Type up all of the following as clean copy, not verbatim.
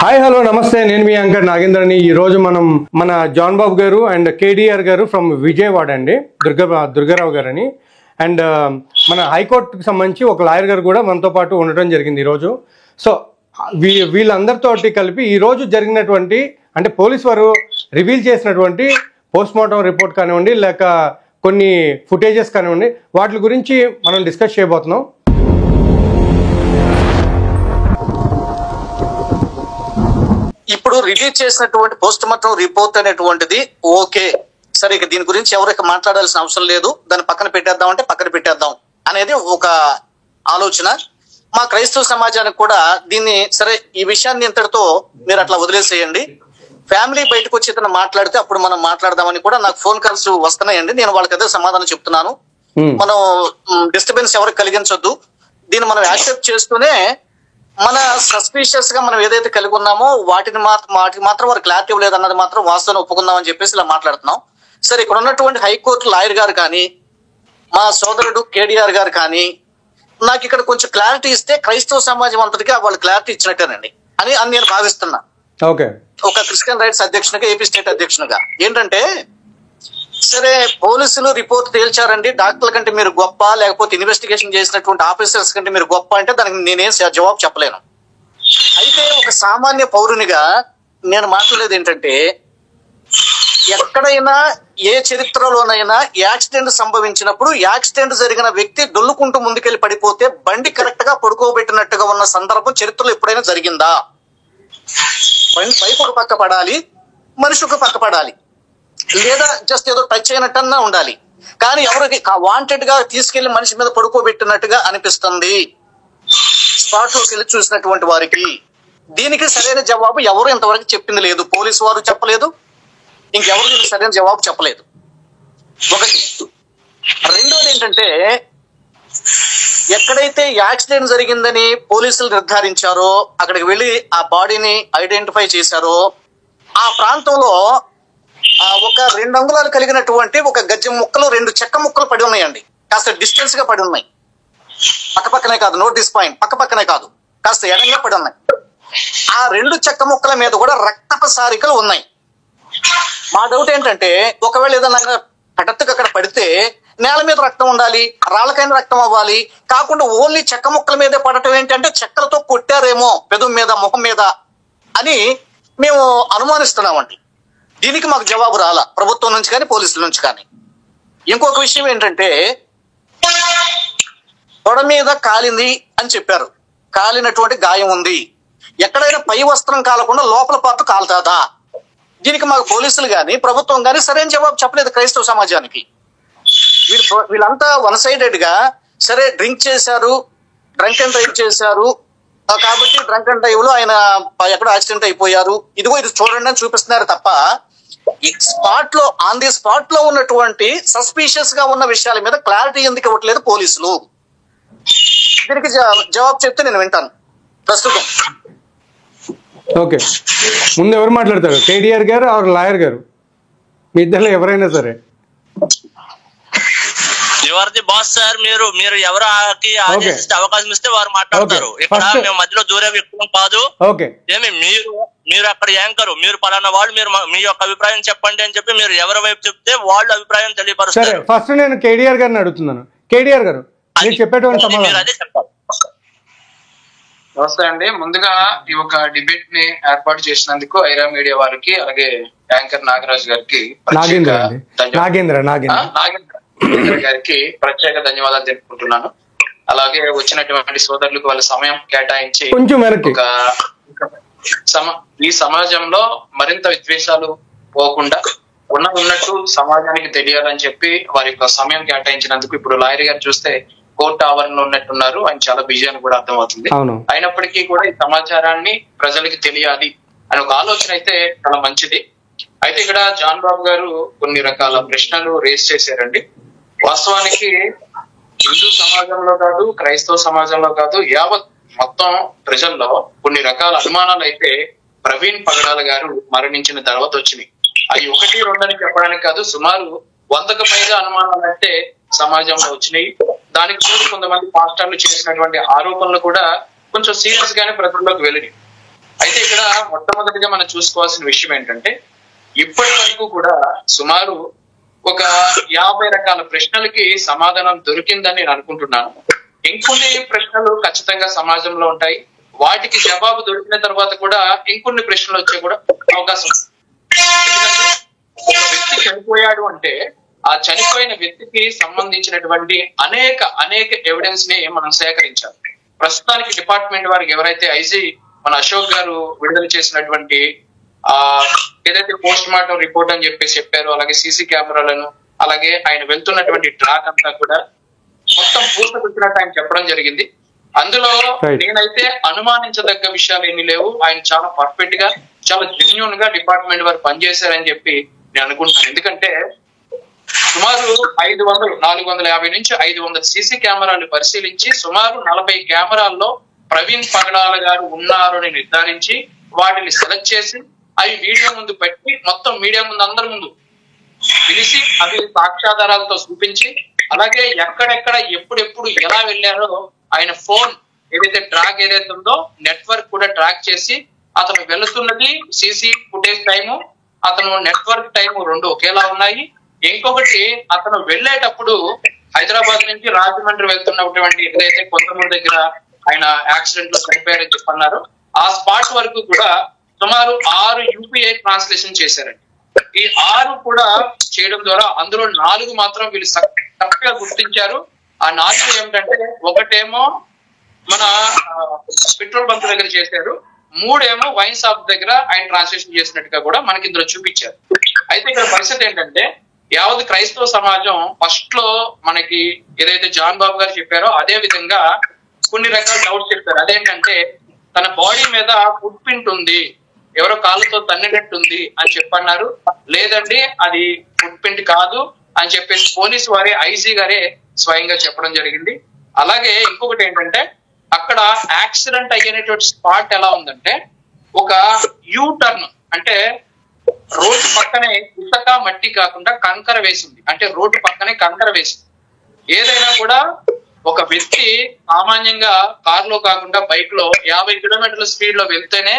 Hi hello నమస్తే, నేను మీ anchor నాగేంద్రని. ఈరోజు మనం మన John Babu garu and KDR గారు ఫ్రమ్ విజయవాడ అండి, దుర్గారావు గారు అని, అండ్ మన హైకోర్టుకి సంబంధించి ఒక లాయర్ గారు కూడా మనతో పాటు ఉండటం జరిగింది ఈరోజు. సో వీళ్ళందరితోటి కలిపి ఈరోజు జరిగినటువంటి అంటే పోలీస్ వారు రివీల్ చేసినటువంటి పోస్ట్మార్టం రిపోర్ట్ కానివ్వండి, లేక కొన్ని ఫుటేజెస్ కానివ్వండి, వాటి గురించి మనం డిస్కస్ చేయబోతున్నాం. ఇప్పుడు రిలీజ్ చేసినటువంటి పోస్ట్ మార్టం రిపోర్ట్ అనేటువంటిది ఓకే సరే, ఇక దీని గురించి ఎవరికి మాట్లాడాల్సిన అవసరం లేదు, దాన్ని పక్కన పెట్టేద్దాం పక్కన పెట్టేద్దాం అనేది ఒక ఆలోచన. మా క్రైస్తవ సమాజానికి కూడా దీన్ని సరే, ఈ విషయాన్ని ఇంతటితో మీరు అట్లా వదిలేసేయండి, ఫ్యామిలీ బయటకు వచ్చి ఇతను మాట్లాడితే అప్పుడు మనం మాట్లాడదామని కూడా నాకు ఫోన్ కాల్స్ వస్తున్నాయండి. నేను వాళ్ళకి అదే సమాధానం చెప్తున్నాను. మనం డిస్టర్బెన్స్ ఎవరికి కలిగించొద్దు, దీన్ని మనం యాక్సెప్ట్ చేస్తూనే మన సస్పీషియస్ గా మనం ఏదైతే కలిగి ఉన్నామో వాటికి మాత్రం వారు క్లారిటీ లేదన్నది మాత్రం వాస్తవం ఒప్పుకుందాం అని చెప్పేసి ఇలా మాట్లాడుతున్నాం. సరే, ఇక్కడ ఉన్నటువంటి హైకోర్టు లాయర్ గారు కానీ, మా సోదరుడు కేడిఆర్ గారు కానీ నాకు ఇక్కడ కొంచెం క్లారిటీ ఇస్తే క్రైస్తవ సమాజం అంతటికి వాళ్ళు క్లారిటీ ఇచ్చినట్టేనండి అని నేను భావిస్తున్నా. ఒక క్రిస్టియన్ రైట్స్ అధ్యక్షునిగా, ఏపీ స్టేట్ అధ్యక్షునిగా ఏంటంటే, సరే పోలీసులు రిపోర్ట్ తేల్చారండి, డాక్టర్ల కంటే మీరు గొప్ప, లేకపోతే ఇన్వెస్టిగేషన్ చేసినటువంటి ఆఫీసర్స్ కంటే మీరు గొప్ప అంటే దానికి నేనేం జవాబు చెప్పలేను. అయితే ఒక సామాన్య పౌరునిగా నేను మాట్లాడేది ఏంటంటే, ఎక్కడైనా ఏ చరిత్రలోనైనా యాక్సిడెంట్ సంభవించినప్పుడు యాక్సిడెంట్ జరిగిన వ్యక్తి దొల్లుకుంటూ ముందుకెళ్లి పడిపోతే బండి కరెక్ట్ గా పడుకోబెట్టినట్టుగా ఉన్న సందర్భం చరిత్రలో ఎప్పుడైనా జరిగిందా? బైక్ ఒక పక్క పడాలి, మనిషి ఒక పక్క పడాలి, లేదా జస్ట్ ఏదో టచ్ అయినట్టన్నా ఉండాలి. కానీ ఎవరికి వాంటెడ్ గా తీసుకెళ్లి మనిషి మీద పడుకోబెట్టినట్టుగా అనిపిస్తుంది స్పాట్ లోకి వెళ్ళి చూసినటువంటి వారికి. దీనికి సరైన జవాబు ఎవరు ఇంతవరకు చెప్పింది లేదు. పోలీసు వారు చెప్పలేదు, ఇంకెవరు దీనికి సరైన జవాబు చెప్పలేదు. ఒకటి. రెండోది ఏంటంటే, ఎక్కడైతే యాక్సిడెంట్ జరిగిందని పోలీసులు నిర్ధారించారో, అక్కడికి వెళ్ళి ఆ బాడీని ఐడెంటిఫై చేశారో, ఆ ప్రాంతంలో ఒక 2 అంగుళాలు కలిగినటువంటి ఒక గజ్జెం ముక్కలు, 2 చెక్క ముక్కలు పడి ఉన్నాయండి. కాస్త డిస్టెన్స్ గా పడి ఉన్నాయి, పక్కనే కాదు, నోట్ దిస్ పాయింట్, పక్కనే కాదు, కాస్త ఎడంగా పడి ఉన్నాయి. ఆ 2 చెక్క ముక్కల మీద కూడా రక్తపు సారికలు ఉన్నాయి. మా డౌట్ ఏంటంటే, ఒకవేళ ఏదైనా హఠాత్తుగా అక్కడ పడితే నేల మీద రక్తం ఉండాలి, రాళ్ళకైనా రక్తం అవ్వాలి, కాకుండా ఓన్లీ చెక్క ముక్కల మీదే పడటం ఏంటంటే చెక్కలతో కొట్టారేమో పెదం మీద, ముఖం మీద అని మేము అనుమానిస్తున్నామండి. దీనికి మాకు జవాబు రాలా ప్రభుత్వం నుంచి కానీ, పోలీసుల నుంచి కానీ. ఇంకొక విషయం ఏంటంటే, తొడ మీద కాలింది అని చెప్పారు, కాలినటువంటి గాయం ఉంది. ఎక్కడైనా పై వస్త్రం కాలకుండా లోపల పాటు కాలుతాదా? దీనికి మాకు పోలీసులు కానీ, ప్రభుత్వం కానీ సరైన జవాబు చెప్పలేదు క్రైస్తవ సమాజానికి. వీళ్ళంతా వన్ సైడెడ్ గా సరే డ్రింక్ చేశారు, డ్రంక్ అండ్ డ్రైవ్ చేశారు కాబట్టి డ్రంక్ అండ్ డ్రైవ్ లో ఆయన ఎక్కడో యాక్సిడెంట్ అయిపోయారు, ఇదిగో ఇది చూడండి అని చూపిస్తున్నారు తప్ప, ఆన్ ది స్పాట్ లో ఉన్నటువంటి సస్పీషియస్ గా ఉన్న విషయాల మీద క్లారిటీ ఎందుకు ఇవ్వట్లేదు పోలీసులు? దీనికి జవాబు చెప్తే నేను వింటాను ప్రస్తుతం. ఓకే, ముందు ఎవరు మాట్లాడతారు, కేడిఆర్ గారు ఆర్ లాయర్ గారు? మీ ఇద్దరు ఎవరైనా సరే. ఎవరిది బాస్ సార్? మీరు ఎవరికి ఆదేశిస్తే అవకాశం ఇస్తే వారు మాట్లాడతారు. ఇక్కడ మేము మధ్యలో దూరే వ్యక్తులం కాదు. ఏమి మీరు అక్కడ యాంకరు, మీరు పలానా వాళ్ళు, మీరు మీ యొక్క అభిప్రాయం చెప్పండి అని చెప్పి మీరు ఎవరి వైపు చెప్తే వాళ్ళు అభిప్రాయం తెలియపరుస్తారు. ఫస్ట్ నేను కేడిఆర్ గారిని అడుగుతున్నాను. కేడిఆర్ గారు చెప్పేటువంటి అదే చెప్పాలి. నమస్తే అండి. ముందుగా ఈ ఒక డిబేట్ ని ఏర్పాటు చేసినందుకు ఐరా మీడియా వారికి, అలాగే యాంకర్ నాగరాజు గారికి, నాగేంద్ర గారికి ప్రత్యేక ధన్యవాదాలు తెలుపుకుంటున్నాను. అలాగే వచ్చినటువంటి సోదరులకు వాళ్ళ సమయం కేటాయించి ఈ సమాజంలో మరింత విద్వేషాలు పోకుండా ఉన్నట్టు సమాజానికి తెలియాలని చెప్పి వారి యొక్క సమయం కేటాయించినందుకు, ఇప్పుడు లాయర్ గారు చూస్తే కోర్టు ఆవరణలో ఉన్నట్టున్నారు, ఆయన చాలా బిజీ అని కూడా అర్థమవుతుంది. అయినప్పటికీ కూడా ఈ సమాచారాన్ని ప్రజలకి తెలియాలి అనే ఒక ఆలోచన అయితే చాలా మంచిది. అయితే ఇక్కడ జాన్ బాబు గారు కొన్ని రకాల ప్రశ్నలు రేస్ చేశారండి. వాస్తవానికి హిందూ సమాజంలో కాదు, క్రైస్తవ సమాజంలో కాదు, యావత్ మొత్తం ప్రజల్లో కొన్ని రకాల అనుమానాలు అయితే ప్రవీణ్ పగడాల గారు మరణించిన తర్వాత వచ్చినాయి. అవి 1, 2 అని చెప్పడానికి కాదు, సుమారు 100కు పైగా అనుమానాలు అయితే సమాజంలో వచ్చినాయి. దానికి తోడు కొంతమంది పాస్టర్లు చేసినటువంటి ఆరోపణలు కూడా కొంచెం సీరియస్ గానే ప్రజల్లోకి వెళ్ళినాయి. అయితే ఇక్కడ మొట్టమొదటిగా మనం చూసుకోవాల్సిన విషయం ఏంటంటే ఇప్పటి వరకు కూడా సుమారు ఒక 50 రకాల ప్రశ్నలకి సమాధానం దొరికిందని నేను అనుకుంటున్నాను. ఇంకొన్ని ప్రశ్నలు ఖచ్చితంగా సమాజంలో ఉంటాయి, వాటికి జవాబు దొరికిన తర్వాత కూడా ఇంకొన్ని ప్రశ్నలు వచ్చే కూడా అవకాశం ఉంది. ఎందుకంటే ఒక వ్యక్తి చనిపోయాడు అంటే ఆ చనిపోయిన వ్యక్తికి సంబంధించినటువంటి అనేక ఎవిడెన్స్ ని మనం సేకరించాలి. ప్రస్తుతానికి డిపార్ట్మెంట్ వారికి ఎవరైతే ఐజీ మన అశోక్ గారు విడుదల చేసినటువంటి ఏదైతే పోస్ట్ మార్టం రిపోర్ట్ అని చెప్పారు, అలాగే సీసీ కెమెరాలను, అలాగే ఆయన వెళ్తున్నటువంటి ట్రాక్ అంతా కూడా మొత్తం పూర్తకొచ్చినట్టు ఆయన చెప్పడం జరిగింది. అందులో నేనైతే అనుమానించదగ్గ విషయాలు ఏమీ లేవు. ఆయన చాలా పర్ఫెక్ట్ గా, చాలా జెన్యూన్ గా డిపార్ట్మెంట్ వారు పనిచేశారని చెప్పి నేను అనుకుంటున్నాను. ఎందుకంటే సుమారు 450 నుంచి 500 సీసీ కెమెరాలు పరిశీలించి సుమారు 40 కెమెరాల్లో ప్రవీణ్ పగడాల గారు ఉన్నారు అని నిర్ధారించి వాటిని సెలెక్ట్ చేసి అవి మీడియా ముందు పెట్టి మొత్తం మీడియా ముందు అందరి ముందు పిలిచి అవి సాక్ష్యాధారాలతో చూపించి, అలాగే ఎక్కడెక్కడ ఎప్పుడెప్పుడు ఎలా వెళ్ళారో ఆయన ఫోన్ ఏదైతే ట్రాక్ ఏదైతే ఉందో నెట్వర్క్ కూడా ట్రాక్ చేసి అతను వెళుతున్నది సీసీ ఫుటేజ్ టైము, అతను నెట్వర్క్ టైము 2 ఒకేలా ఉన్నాయి. ఇంకొకటి అతను వెళ్ళేటప్పుడు హైదరాబాద్ నుంచి రాజమండ్రి వెళ్తున్నటువంటి ఏదైతే కొంతమంది దగ్గర ఆయన యాక్సిడెంట్ లో చనిపోయారని చెప్పన్నారు, ఆ స్పాట్ వరకు కూడా సుమారు 6 యూపీఐ ట్రాన్స్లేషన్ చేశారండి. ఈ 6 కూడా చేయడం ద్వారా అందులో 4 మాత్రం వీళ్ళు కరెక్ట్ గా గుర్తించారు. ఆ 4 ఏమిటంటే ఒకటేమో మన పెట్రోల్ బంక్ దగ్గర చేశారు, 3 ఏమో వైన్ షాప్ దగ్గర ఆయన ట్రాన్స్లేషన్ చేసినట్టుగా కూడా మనకి ఇందులో చూపించారు. అయితే ఇక్కడ పరిస్థితి ఏంటంటే యావత్ క్రైస్తవ సమాజం ఫస్ట్ లో మనకి ఏదైతే జాన్ బాబు గారు చెప్పారో అదే విధంగా కొన్ని రకాల డౌట్స్ చెప్పారు. అదేంటంటే తన బాడీ మీద ఫుట్ ప్రింట్ ఉంది, ఎవరో కాళ్ళతో తన్నినట్టుంది అని చెప్పన్నారు. లేదండి అది ఫుట్ ప్రింట్ కాదు అని చెప్పేసి పోలీసు వారే ఐజీ గారే స్వయంగా చెప్పడం జరిగింది. అలాగే ఇంకొకటి ఏంటంటే అక్కడ యాక్సిడెంట్ అయ్యేటువంటి స్పాట్ ఎలా ఉందంటే ఒక యూ టర్న్, అంటే రోడ్డు పక్కనే ఇసుక మట్టి కాకుండా కంకర వేసింది, అంటే రోడ్డు పక్కనే కంకర వేసింది. ఏదైనా కూడా ఒక వ్యక్తి సామాన్యంగా కారులో కాకుండా బైక్ లో 50 కిలోమీటర్ల స్పీడ్ లో వెళ్తేనే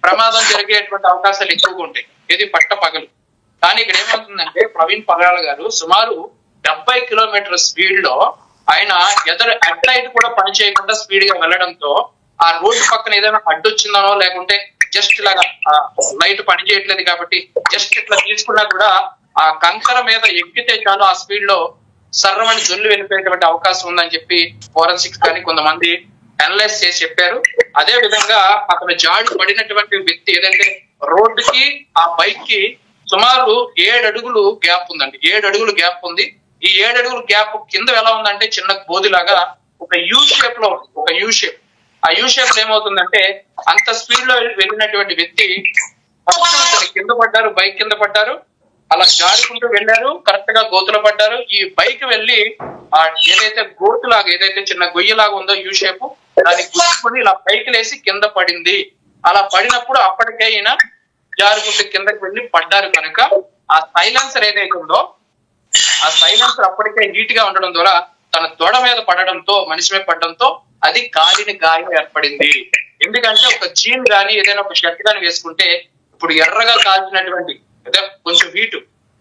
ప్రమాదం జరిగేటువంటి అవకాశాలు ఎక్కువగా ఉంటాయి, ఇది పట్ట పగలు. కానీ ఇక్కడ ఏమవుతుందంటే ప్రవీణ్ పగడాల గారు సుమారు 70 కిలోమీటర్ల స్పీడ్ లో ఆయన హెడ్ లైట్ కూడా పని చేయకుండా స్పీడ్ గా వెళ్ళడంతో ఆ రోడ్డు పక్కన ఏదైనా అడ్డొచ్చిందనో లేకుంటే జస్ట్ ఇలాగా లైట్ పని చేయట్లేదు కాబట్టి జస్ట్ ఇట్లా తీసుకున్నా కూడా ఆ కంకర మీద ఎక్కితే చాలు ఆ స్పీడ్ లో సర్రమని జొల్లు వెళ్ళిపోయేటువంటి అవకాశం ఉందని చెప్పి ఫోరెన్సిక్స్ కానీ కొంతమంది అనలైజ్ చేసి చెప్పారు. అదే విధంగా అతను జాడి పడినటువంటి వ్యక్తి ఏదంటే రోడ్డుకి ఆ బైక్ కి సుమారు 7 అడుగులు గ్యాప్ ఉందండి, 7 అడుగులు గ్యాప్ ఉంది. ఈ 7 అడుగులు గ్యాప్ కింద ఎలా ఉందంటే చిన్న బోధిలాగా ఒక యూ షేప్ లో ఉంది, ఒక యూ షేప్. ఆ యూ షేప్ లో ఏమవుతుందంటే అంత స్పీడ్ లో వెళ్ళినటువంటి వ్యక్తి కింద పడ్డారు, బైక్ కింద పడ్డారు, అలా జారుకుంటూ వెళ్ళారు, కరెక్ట్ గా గోతులో పడ్డారు. ఈ బైక్ వెళ్ళి ఆ ఏదైతే గోతులాగా ఏదైతే చిన్న గొయ్యలాగా ఉందో యూ షేప్ దానికి గుర్తుకొని ఇలా పైకి లేసి కింద పడింది. అలా పడినప్పుడు అప్పటికే ఈయన జారుకుంటూ కిందకి వెళ్ళి పడ్డారు కనుక ఆ సైలెన్సర్ ఏదైతే ఉందో ఆ సైలెన్సర్ అప్పటికే హీట్ గా ఉండడం ద్వారా తన తొడ మీద పడడంతో మనిషి మీద పడడంతో అది కాలిని గాయం ఏర్పడింది. ఎందుకంటే ఒక జీన్ గాని ఏదైనా ఒక షర్ట్ గాని వేసుకుంటే ఇప్పుడు ఎర్రగా కాల్చినటువంటి కొంచెం హీట్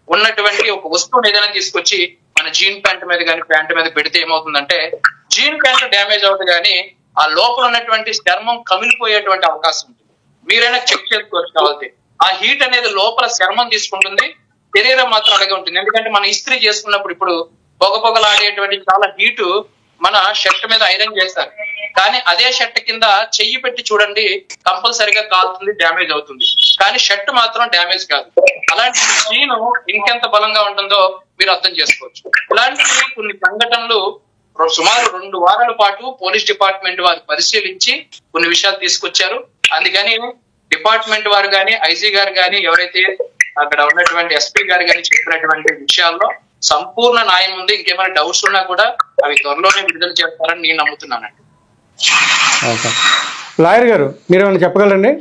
ఉన్నటువంటి ఒక వస్తువుని ఏదైనా తీసుకొచ్చి మన జీన్ ప్యాంట్ మీద కానీ ప్యాంట్ మీద పెడితే ఏమవుతుందంటే జీన్ ప్యాంట్ డ్యామేజ్ అవుతుంది కానీ ఆ లోపల ఉన్నటువంటి చర్మం కమిలిపోయేటువంటి అవకాశం ఉంటుంది. మీరైనా చెక్ చేసుకోవచ్చు కావాలి. ఆ హీట్ అనేది లోపల చర్మం తీసుకుంటుంది, శరీరం మాత్రం అలాగే ఉంటుంది. ఎందుకంటే మనం ఇస్త్రీ చేసుకున్నప్పుడు ఇప్పుడు పొగలాడేటువంటి చాలా హీటు మన షర్ట్ మీద ఐరన్ చేస్తారు, కానీ అదే షర్ట్ కింద చెయ్యి పెట్టి చూడండి కంపల్సరిగా కాలుతుంది, డ్యామేజ్ అవుతుంది. కానీ షర్ట్ మాత్రం డ్యామేజ్ కాదు. అలాంటి జీను ఇంకెంత బలంగా ఉంటుందో మీరు అర్థం చేసుకోవచ్చు. ఇలాంటి కొన్ని సంఘటనలు సుమారు 2 వారాల పాటు పోలీస్ డిపార్ట్మెంట్ వారు పరిశీలించి కొన్ని విషయాలు తీసుకొచ్చారు. అందుకని డిపార్ట్మెంట్ వారు కానీ ఐజీ గారు కానీ ఎవరైతే అక్కడ ఉన్నటువంటి ఎస్పీ గారు కానీ చెప్పినటువంటి విషయాల్లో సంపూర్ణ న్యాయం ఉంది. ఇంకేమైనా డౌట్స్ ఉన్నా కూడా అవి త్వరలోనే విడుదల చేస్తారని నేను నమ్ముతున్నానండి. లాయర్ గారు మీరు ఏమైనా చెప్పగలరండి?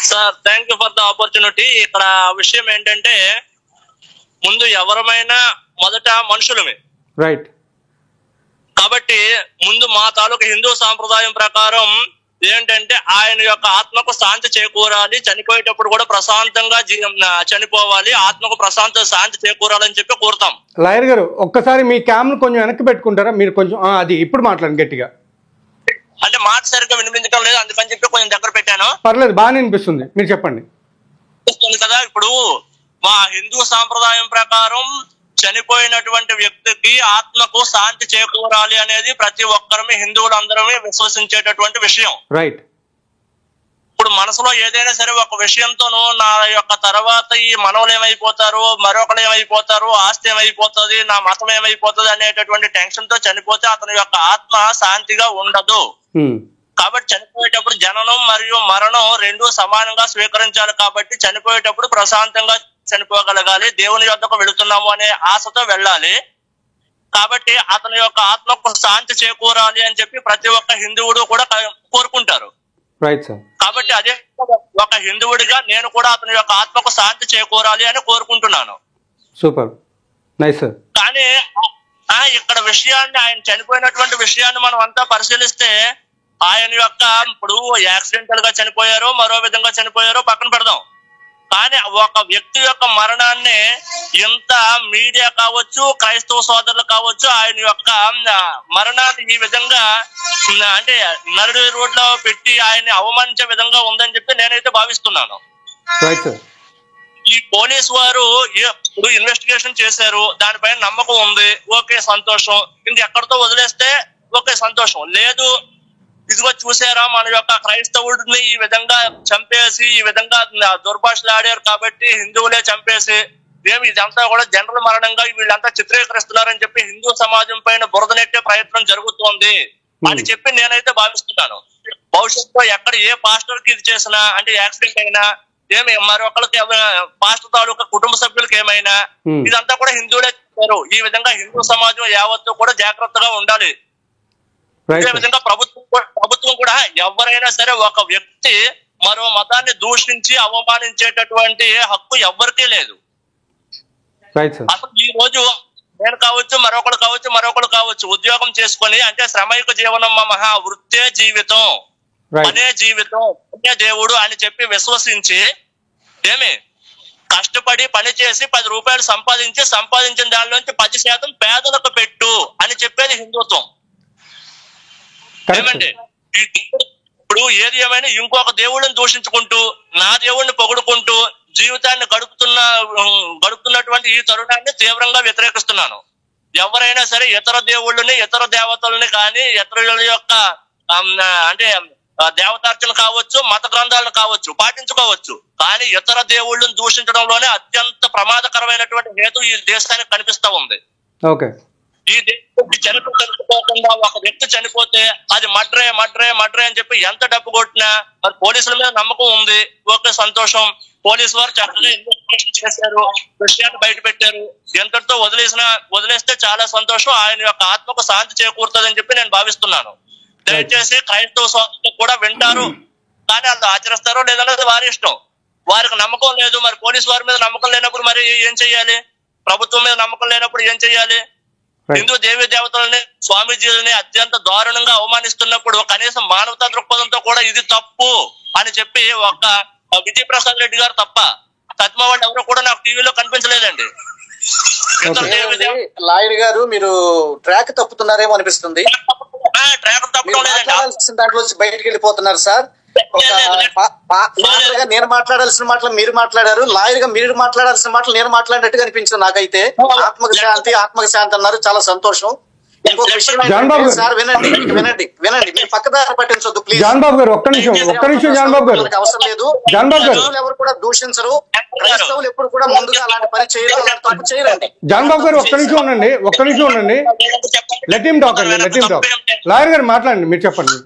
Sir thank you for the opportunity. ఇక్కడ విషయం ఏంటంటే ముందు ఎవరమైనా మొదట మనుషులమే, రైట్? కాబట్టి ముందు మా తాలూకు హిందూ సాంప్రదాయం ప్రకారం ఏంటంటే ఆయన యొక్క ఆత్మకు శాంతి చేకూరాలి, చనిపోయేటప్పుడు కూడా ప్రశాంతంగా చనిపోవాలి, ఆత్మకు శాంతి చేకూరాలని చెప్పి కోరుతాం. లాయర్ గారు ఒక్కసారి మీ క్యామ్ను కొంచెం వెనక్కి పెట్టుకుంటారా మీరు? కొంచెం అది ఇప్పుడు మాట్లాడండి గట్టిగా. అంటే మాట సరిగ్గా వినిపించడం లేదు, అందుకని చెప్పి కొంచెం దగ్గర పెట్టాను. పర్లేదు, బాగానే వినిపిస్తుంది, మీరు చెప్పండి. కదా ఇప్పుడు మా హిందూ సాంప్రదాయం ప్రకారం చనిపోయినటువంటి వ్యక్తికి ఆత్మకు శాంతి చేకూరాలి అనేది ప్రతి ఒక్కరమే హిందువులందరమే విశ్వసించేటటువంటి విషయం. రైట్. ఇప్పుడు మనసులో ఏదైనా సరే ఒక విషయంతోనూ నా యొక్క తర్వాత ఈ మనవలు ఏమైపోతారు, మరొకరు ఏమైపోతారు, ఆస్తి ఏమైపోతుంది, నా మతం ఏమైపోతుంది అనేటటువంటి టెన్షన్ తో చనిపోతే అతని యొక్క ఆత్మ శాంతిగా ఉండదు. కాబట్టి చనిపోయేటప్పుడు జననం మరియు మరణం రెండూ సమానంగా స్వీకరించాలి. కాబట్టి చనిపోయేటప్పుడు ప్రశాంతంగా చనిపోగలగాలి, దేవుని యొద్దకు వెళుతున్నాము అనే ఆశతో వెళ్ళాలి. కాబట్టి అతని యొక్క ఆత్మకు శాంతి చేకూరాలి అని చెప్పి ప్రతి ఒక్క హిందువుడు కూడా కోరుకుంటారు. కాబట్టి అదే ఒక హిందువుడిగా నేను కూడా అతని యొక్క ఆత్మకు శాంతి చేకూరాలి అని కోరుకుంటున్నాను. Super, nice sir. కానీ ఇక్కడ విషయాన్ని, ఆయన చనిపోయినటువంటి విషయాన్ని మనం అంతా పరిశీలిస్తే ఆయన యొక్క ఇప్పుడు యాక్సిడెంటల్ గా చనిపోయారో మరో విధంగా చనిపోయారో పక్కన పెడదాం, కానీ ఒక వ్యక్తి యొక్క మరణాన్ని ఇంత మీడియా కావచ్చు, క్రైస్తవ సోదరులు కావచ్చు ఆయన యొక్క మరణాన్ని ఈ విధంగా అంటే నరుడి రోడ్లో పెట్టి ఆయన్ని అవమానించే విధంగా ఉందని చెప్పి నేనైతే భావిస్తున్నాను. ఈ పోలీసు వారు ఇప్పుడు ఇన్వెస్టిగేషన్ చేశారు, దానిపైన నమ్మకం ఉంది, ఓకే సంతోషం. ఇంక ఎక్కడితో వదిలేస్తే ఓకే సంతోషం. లేదు ఇదిగో చూసారా మన యొక్క క్రైస్తవుడిని ఈ విధంగా చంపేసి ఈ విధంగా దుర్భాషలు ఆడారు కాబట్టి హిందువులే చంపేసి ఇదంతా కూడా జనరల్ మరణంగా వీళ్ళంతా చిత్రీకరిస్తున్నారని చెప్పి హిందూ సమాజం పైన బురదనెట్టే ప్రయత్నం జరుగుతోంది అని చెప్పి నేనైతే భావిస్తున్నాను. భవిష్యత్తులో ఎక్కడ ఏ పాస్టర్ కి ఇది చేసినా అంటే యాక్సిడెంట్ అయినా మరొకరికి పాస్టర్ తాలూకా కుటుంబ సభ్యులకి ఏమైనా ఇదంతా కూడా హిందువులే చేస్తారు. ఈ విధంగా హిందూ సమాజం యావత్తు కూడా జాగ్రత్తగా ఉండాలి. ఇదే విధంగా ప్రభుత్వం కూడా ఎవరైనా సరే ఒక వ్యక్తి మరో మతాన్ని దూషించి అవమానించేటటువంటి హక్కు ఎవ్వరికీ లేదు. అసలు ఈ రోజు నేను కావచ్చు, మరొకరు కావచ్చు ఉద్యోగం చేసుకొని అంటే శ్రమైక జీవనం మహా వృత్తే జీవితం, అనే జీవితం, అనే దేవుడు అని చెప్పి విశ్వసించి కష్టపడి పని చేసి 10 రూపాయలు సంపాదించిన దానిలోంచి 10% పేదలకు పెట్టు అని చెప్పేది హిందుత్వం. ఏమండి ఇప్పుడు ఏది ఏమైనా ఇంకొక దేవుడిని దూషించుకుంటూ నా దేవుడిని పొగుడుకుంటూ జీవితాన్ని గడుపుతున్నటువంటి ఈ తరుణాన్ని తీవ్రంగా వ్యతిరేకిస్తున్నాను. ఎవరైనా సరే ఇతర దేవుళ్ళని, ఇతర దేవతలని కానీ ఇతరుల యొక్క అంటే దేవతార్చన కావచ్చు, మత గ్రంథాలను కావచ్చు పాటించుకోవచ్చు, కానీ ఇతర దేవుళ్ళని దూషించడంలోనే అత్యంత ప్రమాదకరమైనటువంటి హేతు ఈ దేశానికి కనిపిస్తా ఉంది. ఈ చరిత్ర తెలుసుకోకుండా ఒక వ్యక్తి చనిపోతే అది మడ్రే అని చెప్పి ఎంత డబ్బు కొట్టినా మరి పోలీసుల మీద నమ్మకం ఉంది, ఓకే సంతోషం. పోలీసు వారు చక్కగా ఇన్వెస్టిగేషన్ చేశారు, విషయాన్ని బయట పెట్టారు, ఎంతటితో వదిలేస్తే చాలా సంతోషం. ఆయన యొక్క ఆత్మకు శాంతి చేకూరుతుందని చెప్పి నేను భావిస్తున్నాను. దయచేసి క్రైస్తవ సోదరులు కూడా వింటారు, కానీ వాళ్ళు ఆచరిస్తారో లేదన్నది వారి ఇష్టం. వారికి నమ్మకం లేదు, మరి పోలీసు వారి మీద నమ్మకం లేనప్పుడు మరి ఏం చెయ్యాలి? ప్రభుత్వం మీద నమ్మకం లేనప్పుడు ఏం చెయ్యాలి? హిందూ దేవీ దేవతలని, స్వామీజీలని అత్యంత దారుణంగా అవమానిస్తున్నప్పుడు కనీసం మానవతా దృక్పథంతో కూడా ఇది తప్పు అని చెప్పి ఒక విజయ్ ప్రసాద్ రెడ్డి గారు తప్ప తత్మ వాళ్ళు ఎవరో కూడా నాకు టీవీలో కనిపించలేదండి. లాయర్ గారు మీరు ట్రాక్ తప్పుతున్నారేమో అనిపిస్తుంది. ట్రాక్ తప్పడం లేదండి, దాంట్లో బయటకు వెళ్ళిపోతున్నారు సార్. నేను మాట్లాడాల్సిన మాటలు మీరు మాట్లాడారు, లాయర్ గా మీరు మాట్లాడాల్సిన మాటలు నేను మాట్లాడినట్టుగా అనిపించింది నాకైతే. ఆత్మక శాంతి అన్నారు, చాలా సంతోషం. ఇంకొక విషయం సార్, వినండి మీరు పక్కదారి పట్టించొద్దు ప్లీజ్. జాన్ బాబు గారు ఒక్క నిమిషం జాన్ బాబు గారు, అవసరం లేదు. ఎవరు కూడా దూషించరు, క్రైస్తవులు ఎప్పుడు కూడా ముందుగా అలాంటి పని చేయరు, అలాంటి తప్పు చేయరండి. జాన్ బాబు గారు ఒక్క నిమిషం ఉండండి. Let him talk. లాయర్ గారు మాట్లాడండి, మీరు చెప్పండి.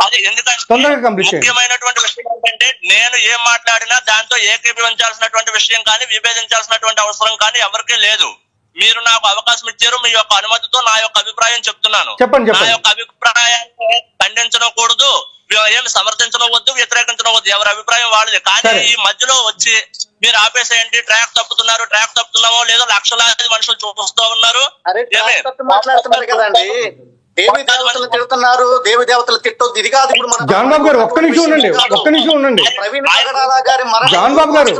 అది ఎందుకంటే ముఖ్యమైనటువంటి విషయం ఏంటంటే నేను ఏం మాట్లాడినా దాంతో ఏకీభవించాల్సినటువంటి విషయం కానీ విభేదించాల్సినటువంటి అవసరం కానీ ఎవరికీ లేదు. మీరు నాకు అవకాశం ఇచ్చారు, మీ యొక్క అనుమతితో నా యొక్క అభిప్రాయం చెప్తున్నాను. నా యొక్క అభిప్రాయాన్ని ఖండించడం కూడదు, ఏమి సమర్థించడం వద్దు, వ్యతిరేకించడం వద్దు, ఎవరి అభిప్రాయం వాళ్ళది. కానీ ఈ మధ్యలో వచ్చి మీరు ఆపేసేయండి, ట్రాక్ తప్పుతున్నామో లేదో లక్షలాది మనుషులు చూస్తూ ఉన్నారు. మాట్లాడుతున్నారు కదండి, దేవి దేవతలు తిడుతున్నారు, దేవి దేవతలు తిట్టొద్దు, ఇది కాదు. ఇప్పుడు జాన్ బాబు గారు ఒక్క నిమిషం ఉండండి, ఒక్క నిమిషం ఉండండి. ప్రవీణ్ పగడాల గారి జాన్ బాబు గారు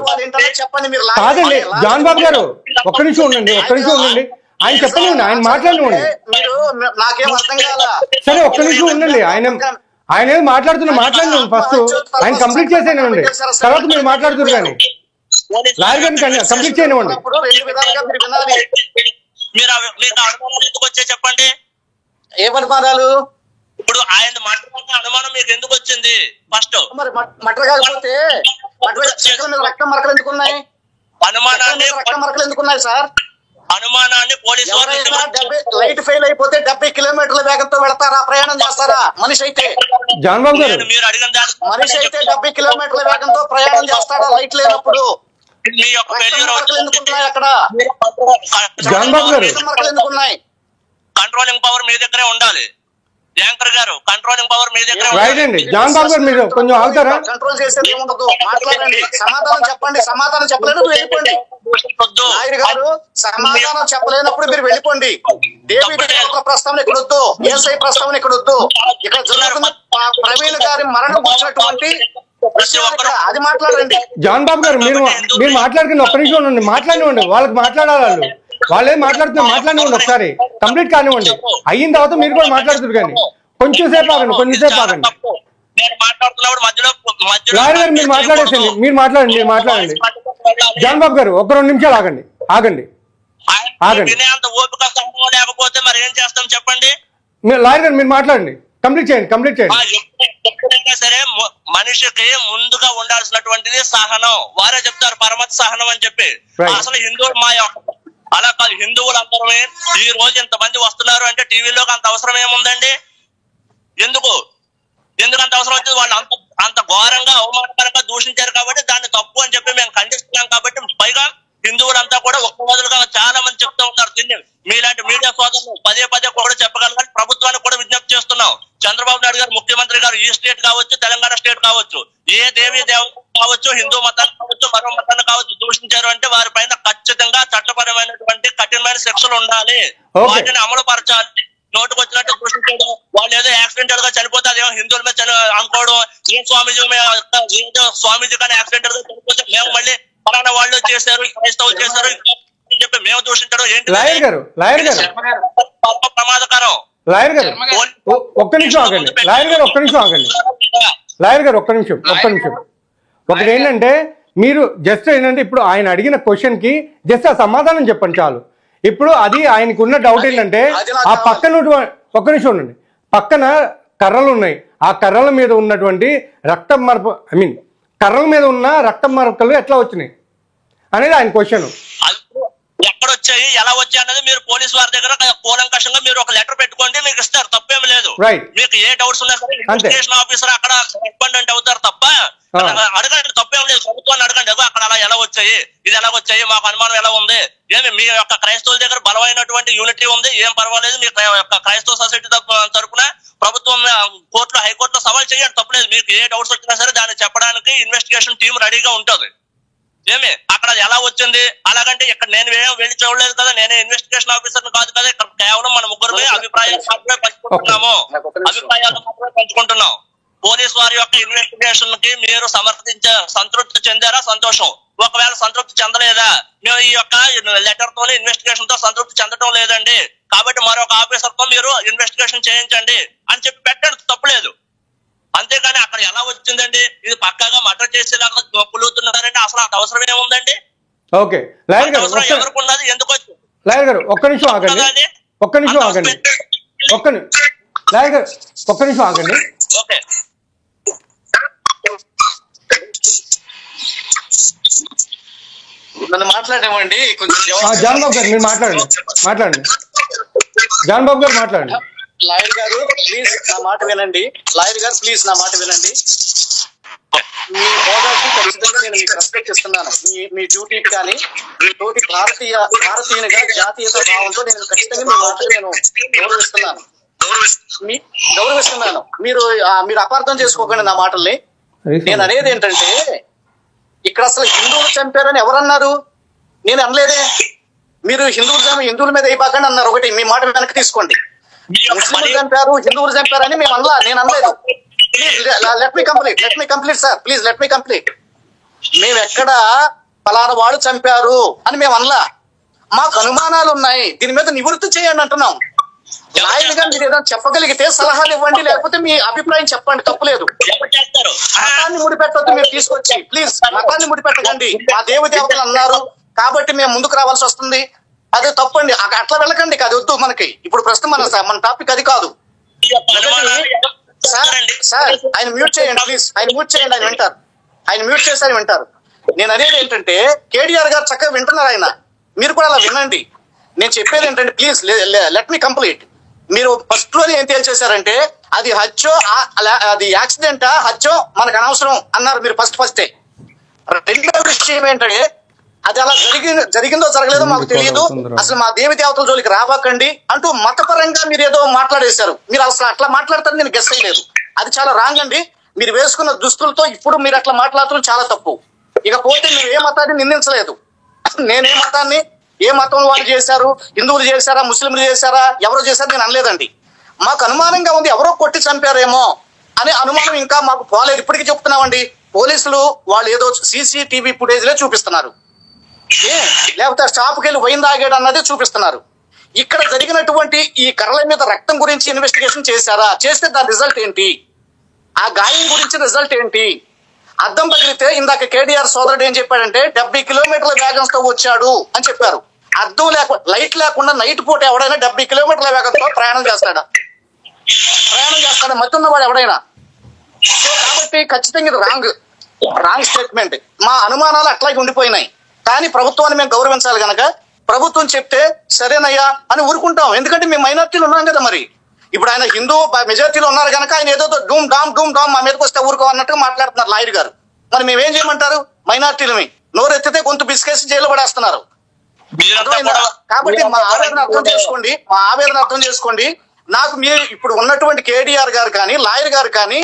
చెప్పండి మీరు. కాదండి జాన్ బాబు గారు ఒక్క నిమిషం ఉండండి, ఒక్క నిమిషం ఉండండి. ఆయన చెప్పండి, ఆయన మాట్లాడినండి. మీరు నాకేం అర్థం కాదా? సరే ఒక్క నిమిషం ఉండండి. ఆయన ఏదో మాట్లాడినండి. ఫస్ట్ ఆయన కంప్లీట్ చేసేయండి, తర్వాత మీరు మాట్లాడుతున్నారు. కానీ లాయర్ గారిని కంప్లీట్ చేయనివ్వండి. ఎందుకు వచ్చాయి చెప్పండి? ఏమనుమానాలు? ఇప్పుడు ఆయన మాట్లాడుతున్న అనుమానం మీకు ఎందుకు వచ్చింది? ఫస్ట్ మరి మటర్ కాకపోతే రక్తం మరకలు ఎందుకున్నాయి? అనుమానాన్ని రక్తం మరకలు ఎందుకున్నాయి సార్? అనుమానాన్ని పోలీసు లైట్ ఫెయిల్ అయిపోతే 70 కిలోమీటర్ల వేగంతో వెళతారా? ప్రయాణం చేస్తారా? మనిషి అయితే జాన్ బాబు గారు మీరు అడిగిన మనిషి అయితే 70 కిలోమీటర్ల వేగంతో ప్రయాణం చేస్తాడా లైట్ లేనప్పుడు? మీ యొక్క ఎందుకున్నాయి అక్కడ? జాన్ బాబు గారు ఎందుకున్నాయి? కంట్రోలింగ్ పవర్ మీ దగ్గరే ఉండాలి. యాంకర్ గారు కంట్రోలింగ్ పవర్ మీ దగ్గర రైట్ అండి. జాన్ బాబు గారు మీరు కొంచెం ఆగుతారా? కంట్రోల్ చేసేది ఉండదు. మాట్లాడండి, సమాధానం చెప్పండి. సమాధానం చెప్పలేదు వెళ్ళిపోండి. నాయుడు గారు సమాధానం చెప్పలేనప్పుడు మీరు వెళ్ళిపోండి. దేవి దేవతల ప్రస్తావన ఇక్కడ వద్దు, ఏసై ప్రస్తావన ఇక్కడ వద్దు. ఇక్కడ జరుగుతున్న ప్రవీణ్ గారి మరణం వచ్చినటువంటి అది మాట్లాడండి. జాన్ బాబు గారు మీరు మాట్లాడుకుని ఒక్క నిమిషం ఉండండి, మాట్లాడివ్వండి. వాళ్ళకి మాట్లాడాలి, వాళ్ళే మాట్లాడుతున్నారు, మాట్లాడివ్వండి. ఒకసారి కంప్లీట్ కానివ్వండి. అయిన తర్వాత మీరు కూడా మాట్లాడుతున్నారు. కానీ కొంచెం సేపు ఆగండి, కొంచెం సేపు ఆగండి. లాయర్ గారు మీరు మాట్లాడేసండి, మీరు మాట్లాడండి. జాన్ బాబు గారు ఒక 2 నిమిషాలు ఆగండి. లేకపోతే మరి ఏం చేస్తాం చెప్పండి? లాయర్ గారు మీరు మాట్లాడండి, కంప్లీట్ చేయండి. ఎప్పుడైనా సరే మనిషికి ముందుగా ఉండాల్సినటువంటిది సహనం. వారే చెప్తారు పరమత సహనం అని చెప్పి. అసలు హిందువులు మా యొక్క అలా కాదు. హిందువులు అందరమే ఈ రోజు ఇంతమంది వస్తున్నారు అంటే టీవీలోకి అంత అవసరం ఏముందండి? ఎందుకు అంత అవసరం వచ్చింది? వాళ్ళు అంత ఘోరంగా అవమానకరంగా దూషించారు కాబట్టి దాన్ని తప్పు అని చెప్పి మేము ఖండిస్తున్నాం. కాబట్టి పైగా హిందువులంతా కూడా ఒక్క వదులుగా చాలా మంది చెప్తూ ఉంటారు. దీన్ని మీలాంటి మీడియా సోదరులు పదే కూడా చెప్పగలగాలి. ప్రభుత్వానికి కూడా విజ్ఞప్తి చేస్తున్నాం. చంద్రబాబు నాయుడు గారు ముఖ్యమంత్రి గారు ఈ స్టేట్ కావచ్చు, తెలంగాణ స్టేట్ కావచ్చు, ఏ దేవీ దేవత కావచ్చు, హిందూ మతాన్ని కావచ్చు, మరో మతాన్ని కావచ్చు దూషించారు అంటే వారి పైన ఖచ్చితంగా చట్టపరమైనటువంటి కఠినమైన శిక్షలు ఉండాలి. వాటిని అమలు పరచాలి. నోటుకు వచ్చినట్టు దూషించడం, వాళ్ళు ఏదో యాక్సిడెంటల్ గా చనిపోతే అదేమో హిందువుల మీద అనుకోవడం, ఏ స్వామీజీ కానీ యాక్సిడెంటల్ గా చనిపోతే మేము మళ్ళీ ఫలానా వాళ్ళు చేశారు, క్రైస్తవులు చేశారు అని చెప్పి మేము దూషించడం ఏంటి? లాయర్ గారు ప్రమాదకరం. లాయర్ గారు ఒక్క నిమిషం ఆగండి. ఒకటి ఏంటంటే మీరు జస్ట్ ఏంటంటే ఇప్పుడు ఆయన అడిగిన క్వశ్చన్ కి జస్ట్ ఆ సమాధానం చెప్పండి చాలు. ఇప్పుడు అది ఆయనకు ఉన్న డౌట్ ఏంటంటే ఆ పక్కన ఒక్క నిమిషం ఉండండి, పక్కన కర్రలు ఉన్నాయి. ఆ కర్రల మీద ఉన్నటువంటి రక్తం మరపు కర్రల మీద ఉన్న రక్తం మరకలు ఎట్లా వచ్చినాయి అనేది ఆయన క్వశ్చన్. ఎక్కడొచ్చాయి, ఎలా వచ్చాయి అన్నది మీరు పోలీసు వారి దగ్గర కూలంకషంగా మీరు ఒక లెటర్ పెట్టుకోండి, మీకు ఇస్తారు. తప్పేమి లేదు. మీకు ఏ డౌట్స్ ఉన్నా సరే ఇన్వెస్టిగేషన్ ఆఫీసర్ అక్కడ రెస్పాండెంట్ అవుతారు తప్ప అడగండి, తప్పేం లేదు. ప్రభుత్వాన్ని అడగండి, అక్కడ అలా ఎలా వచ్చాయి, ఇది ఎలా వచ్చాయి, మాకు అనుమానం ఎలా ఉంది, ఏమి మీ యొక్క క్రైస్తవుల దగ్గర బలమైనటువంటి యూనిటీ ఉంది, ఏం పర్వాలేదు, మీ యొక్క క్రైస్తవ సొసైటీ తరపున ప్రభుత్వం కోర్టులో హైకోర్టులో సవాల్ చేయండి, తప్పలేదు. మీకు ఏ డౌట్స్ వచ్చినా సరే దాన్ని చెప్పడానికి ఇన్వెస్టిగేషన్ టీం రెడీగా ఉంటుంది. ఏమి అక్కడ ఎలా వచ్చింది అలాగంటే ఇక్కడ నేను వెళ్ళి చూడలేదు కదా, నేనే ఇన్వెస్టిగేషన్ ఆఫీసర్ కాదు కదా, ఇక్కడ కేవలం మన ముగ్గురు అభిప్రాయాలు మాత్రమే పంచుకుంటున్నాం. పోలీసు వారి యొక్క ఇన్వెస్టిగేషన్ కి మీరు సంతృప్తి చెందారా? సంతోషం. ఒకవేళ సంతృప్తి చెందలేదా, మేము ఈ యొక్క లెటర్ తోనే ఇన్వెస్టిగేషన్ తో సంతృప్తి చెందడం లేదండి, కాబట్టి మరొక ఆఫీసర్ తో మీరు ఇన్వెస్టిగేషన్ చేయించండి అని చెప్పి పెట్టండి, తప్పులేదు. అంతేగాని అక్కడ ఎలా వచ్చిందండి, ఇది పక్కాగా మర్డర్ చేసేలాగా పులుగుతున్నారంటే అసలు అంత అవసరం ఏముందండి? ఓకే లాయర్ గారు ఎవరికి ఉన్నది, ఎందుకు వచ్చింది? లాయర్ గారు ఒక్క నిమిషం ఆగండి. లాయర్ గారు ఒక్క నిమిషం ఆగండి. ఓకే నన్ను మాట్లాడేమండి కొంచెం. జాన్ బాబు గారు మీరు మాట్లాడండి. జాన్ బాబు గారు మాట్లాడండి. లాయర్ గారు ప్లీజ్ నా మాట వినండి. మీ హోదాకి ఖచ్చితంగా నేను మీకు రెస్పెక్ట్ ఇస్తున్నాను. మీ డ్యూటీకి కానీ మీ తోటి భారతీయునిగా జాతీయత భావంతో నేను ఖచ్చితంగా మీ మాట నేను గౌరవిస్తున్నాను. మీరు అపార్థం చేసుకోకండి నా మాటల్ని. నేను అనేది ఏంటంటే ఇక్కడ అసలు హిందువులు చంపారని ఎవరన్నారు? నేను అనలేదే. మీరు హిందువుల మీద అయిపోకండి అన్నారు. ఒకటి మీ మాట వెనక్కి తీసుకోండి. ముస్లింలు చంపారు, హిందువులు చంపారని మేము అనలా, నేను అనలేదు. Please let me complete sir, please let me complete. మేము ఎక్కడ పలానా వాళ్ళు చంపారు అని మేము అనలా. మాకు అనుమానాలు ఉన్నాయి, దీని మీద నివృత్తి చేయండి అంటున్నాం. లాయర్గా మీరు ఏదైనా చెప్పగలిగితే సలహాలు ఇవ్వండి, లేకపోతే మీ అభిప్రాయం చెప్పండి, తప్పులేదు. మతాన్ని ముడిపెట్టొద్దు మీరు తీసుకొచ్చి, ప్లీజ్ మతాన్ని ముడిపెట్టకండి. మా దేవతలు అన్నారు కాబట్టి మేము ముందుకు రావాల్సి వస్తుంది, అదే తప్పండి. అట్లా వెళ్ళకండి, అది వద్దు మనకి. ఇప్పుడు ప్రస్తుతం మన టాపిక్ అది కాదు. సార్ ఆయన మ్యూట్ చేయండి ప్లీజ్, ఆయన మ్యూట్ చేయండి, ఆయన వింటారు. ఆయన మ్యూట్ చేసి ఆయన వింటారు. నేను అనేది ఏంటంటే కేటీఆర్ గారు చక్కగా వింటున్నారు, ఆయన మీరు కూడా అలా వినండి. నేను చెప్పేది ఏంటంటే ప్లీజ్ లెట్ మీ కంప్లీట్. మీరు ఫస్ట్ లోనే ఏం తేల్చేశారంటే అది హత్యో అది యాక్సిడెంటా హత్యో మనకు అనవసరం అన్నారు మీరు ఫస్టే. రెండో విషయం ఏంటంటే అది అలా జరిగిందో జరగలేదో మాకు తెలియదు, అసలు మా దేవి దేవతల జోలికి రాబాకండి అంటూ మతపరంగా మీరు ఏదో మాట్లాడేశారు. మీరు అసలు అట్లా మాట్లాడతారని నేను గెస్ చేయలేదు. అది చాలా రాంగ్ అండి. మీరు వేసుకున్న దుస్తులతో ఇప్పుడు మీరు అట్లా మాట్లాడటం చాలా తప్పు. ఇకపోతే మీరు ఏ మతాన్ని నిందించలేదు. నేనే మతాన్ని, ఏ మతం వాళ్ళు చేశారు, హిందువులు చేశారా, ముస్లింలు చేశారా, ఎవరో చేశారు నేను అనలేదండి. మాకు అనుమానంగా ఉంది, ఎవరో కొట్టి చంపారేమో అనే అనుమానం ఇంకా మాకు పోలేదు. ఇప్పటికీ చెప్తున్నామండి, పోలీసులు వాళ్ళు ఏదో CCTV ఫుటేజ్ లే చూపిస్తున్నారు, లేకపోతే షాప్కి వెళ్ళి వైన్ తాగాడు అన్నదే చూపిస్తున్నారు. ఇక్కడ జరిగినటువంటి ఈ కర్రల మీద రక్తం గురించి ఇన్వెస్టిగేషన్ చేశారా? చేస్తే దాని రిజల్ట్ ఏంటి? ఆ గాయం గురించి రిజల్ట్ ఏంటి? అద్దం పగిలితే ఇందాక కేటీఆర్ సోదరుడు ఏం చెప్పాడంటే 70 కిలోమీటర్ల వేగంతో వచ్చాడు అని చెప్పారు. అద్దం లైట్ లేకుండా నైట్ పూట ఎవడైనా 70 కిలోమీటర్ల వేగంతో ప్రయాణం చేస్తాడా? మధ్య ఉన్నవాడు ఎవడైనా? సో కాబట్టి ఖచ్చితంగా ఇది రాంగ్ స్టేట్మెంట్. మా అనుమానాలు అట్లాగే ఉండిపోయినాయి. కానీ ప్రభుత్వాన్ని మేము గౌరవించాలి కనుక ప్రభుత్వం చెప్తే సరేనయ్యా అని ఊరుకుంటాం. ఎందుకంటే మేము మైనార్టీలు ఉన్నాం కదా. మరి ఇప్పుడు ఆయన హిందూ మెజార్టీలో ఉన్నారు కనుక ఆయన ఏదో డూమ్ డామ్ మా మీదకి వస్తే ఊరుకో అన్నట్టుగా మాట్లాడుతున్నారు లాయర్ గారు. మరి మేమేం చేయమంటారు? మైనార్టీలని నోరెత్తితే గొంతు బిస్కేసి జైలు పడేస్తున్నారు. కాబట్టి మా ఆవేదన అర్థం చేసుకోండి. నాకు మీరు ఇప్పుడు ఉన్నటువంటి కేటీఆర్ గారు కానీ లాయర్ గారు కానీ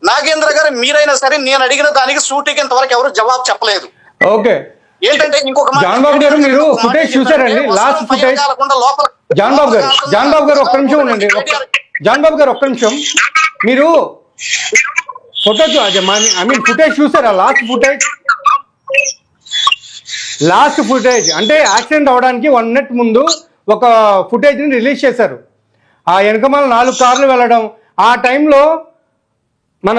నాగేంద్ర గారు మీరైనా సరే నేను అడిగిన దానికి సూటికి ఇంతవరకు ఎవరు జవాబు చెప్పలేదు. ఓకే, ఏంటంటే ఇంకొక జాన్ బాబు గారు మీరు ఫుటేజ్ చూసారండి, లాస్ట్ ఫుటేజ్. జాన్ బాబు గారు ఒక్క నిమిషం ఉండండి. జాన్ బాబు గారు ఒక్క నిమిషం, మీరు ఫుటేజ్ చూసారా? లాస్ట్ ఫుటేజ్ అంటే యాక్సిడెంట్ అవడానికి 1 minute ముందు ఒక ఫుటేజ్ ని రిలీజ్ చేశారు. ఆ వెనకమాల 4 కార్లు వెళ్ళడం, ఆ టైంలో మన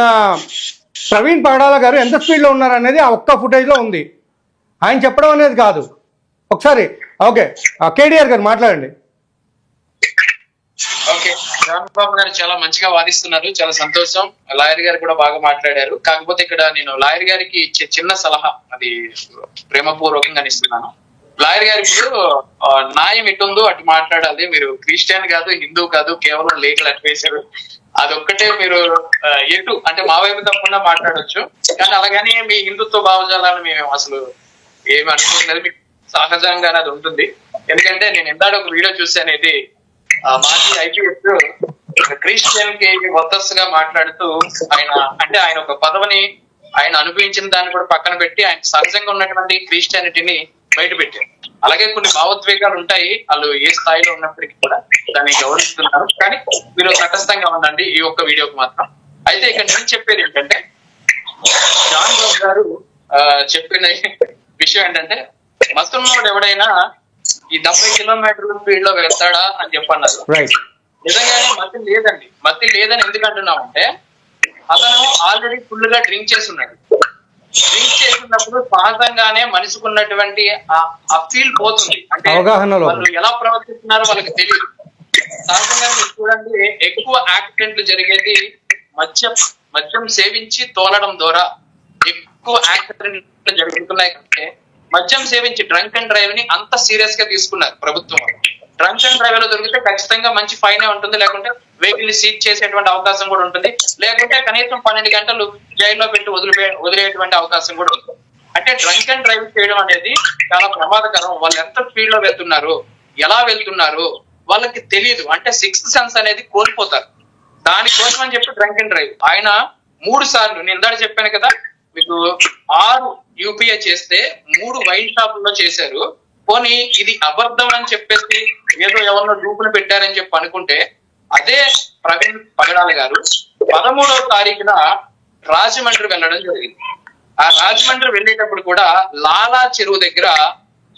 ప్రవీణ్ పగడాల గారు ఎంత స్పీడ్లో ఉన్నారు అనేది ఆ ఒక్క ఫుటేజ్లో ఉంది. ఆయన చెప్పడం అనేది కాదు. ఒకసారి ఓకే కేటీఆర్ గారు మాట్లాడండి. ఓకే, జాన్ బాబు గారు చాలా మంచిగా వాదిస్తున్నారు, చాలా సంతోషం. లాయర్ గారు కూడా బాగా మాట్లాడారు. కాకపోతే ఇక్కడ నేను లాయర్ గారికి ఇచ్చే చిన్న సలహా, అది ప్రేమపూర్వకంగా ఇస్తున్నాను. లాయర్ గారు ఇప్పుడు న్యాయం ఎటుందో అటు మాట్లాడాలి. మీరు క్రిస్టియన్ కాదు, హిందూ కాదు, కేవలం లీగల్ అడ్వైజర్. అదొక్కటే మీరు ఎటు అంటే మా వైపు తప్పకుండా మాట్లాడొచ్చు. కానీ అలాగని మీ హిందుత్వ భావజాలను మేము అసలు ఏమి అనుకుంటున్నది మీకు సహజంగానే అది ఉంటుంది. ఎందుకంటే నేను ఇందాక ఒక వీడియో చూసాను, ఇది మాజీ IPS క్రిస్టియన్ కి వద్దస్సుగా మాట్లాడుతూ ఆయన ఒక పదవిని ఆయన అనుభవించిన దాన్ని కూడా పక్కన పెట్టి ఆయన సహజంగా ఉన్నటువంటి క్రిస్టియానిటీని బయట పెట్టారు. అలాగే కొన్ని భావోద్వేగాలు ఉంటాయి, వాళ్ళు ఏ స్థాయిలో ఉన్నప్పటికీ కూడా దాన్ని గౌరవిస్తున్నారు. కానీ మీరు తటస్థంగా ఉండండి ఈ ఒక్క వీడియోకి మాత్రం. అయితే ఇక్కడ నేను చెప్పేది ఏంటంటే, జాన్ బాబు గారు చెప్పిన విషయం ఏంటంటే, మతోన్నోడు ఎవడైనా ఈ 70 కిలోమీటర్ల స్పీడ్ లో వెళ్తాడా అని చెప్పన్నారు. నిజంగానే మతి లేదని ఎందుకు అంటున్నామంటే, అతను ఆల్రెడీ ఫుల్ గా డ్రింక్ చేస్తున్నాడు. డ్రింక్ చేసినప్పుడు సహజంగానే మనిషికి ఉన్నటువంటి ఆ ఫీల్ పోతుంది. అంటే వాళ్ళు ఎలా ప్రవర్తిస్తున్నారో వాళ్ళకి తెలియదు. సహజంగా మీరు చూడండి, ఎక్కువ యాక్సిడెంట్లు జరిగేది మద్యం సేవించి తోలడం ద్వారా ఎక్కువ యాక్సిడెంట్లు జరుగుతున్నాయి. అంటే మద్యం సేవించి డ్రంక్ అండ్ డ్రైవ్ ని అంత సీరియస్ గా తీసుకున్నారు ప్రభుత్వం. డ్రంక్ అండ్ డ్రైవ్ లో దొరికితే ఖచ్చితంగా మంచి ఫైనే ఉంటుంది, లేకుంటే వెహికల్ ని సీజ్ చేసేటువంటి అవకాశం కూడా ఉంటుంది, లేకుంటే కనీసం 12 గంటలు జైల్లో పెట్టి వదిలేటువంటి అవకాశం కూడా ఉంటుంది. అంటే డ్రంక్ అండ్ డ్రైవ్ చేయడం అనేది చాలా ప్రమాదకరం. వాళ్ళు ఎంత స్పీడ్ లో వెళ్తున్నారు, ఎలా వెళ్తున్నారు వాళ్ళకి తెలియదు. అంటే 6th సెన్స్ అనేది కోల్పోతారు. దానికోసం అని చెప్పి డ్రంక్ అండ్ డ్రైవ్ ఆయన 3 సార్లు, నేను ఇందాక చెప్పాను కదా మీకు, 6 UPI చేస్తే 3 వైన్ షాపుల్లో చేశారు. పోనీ ఇది అబద్ధం అని చెప్పేసి ఏదో ఎవరినో డూపులు పెట్టారని చెప్పి అనుకుంటే అదే ప్రవీణ్ పగడాల గారు 13వ తారీఖున రాజమండ్రి వెళ్ళడం జరిగింది. ఆ రాజమండ్రి వెళ్ళేటప్పుడు కూడా లాలా చెరువు దగ్గర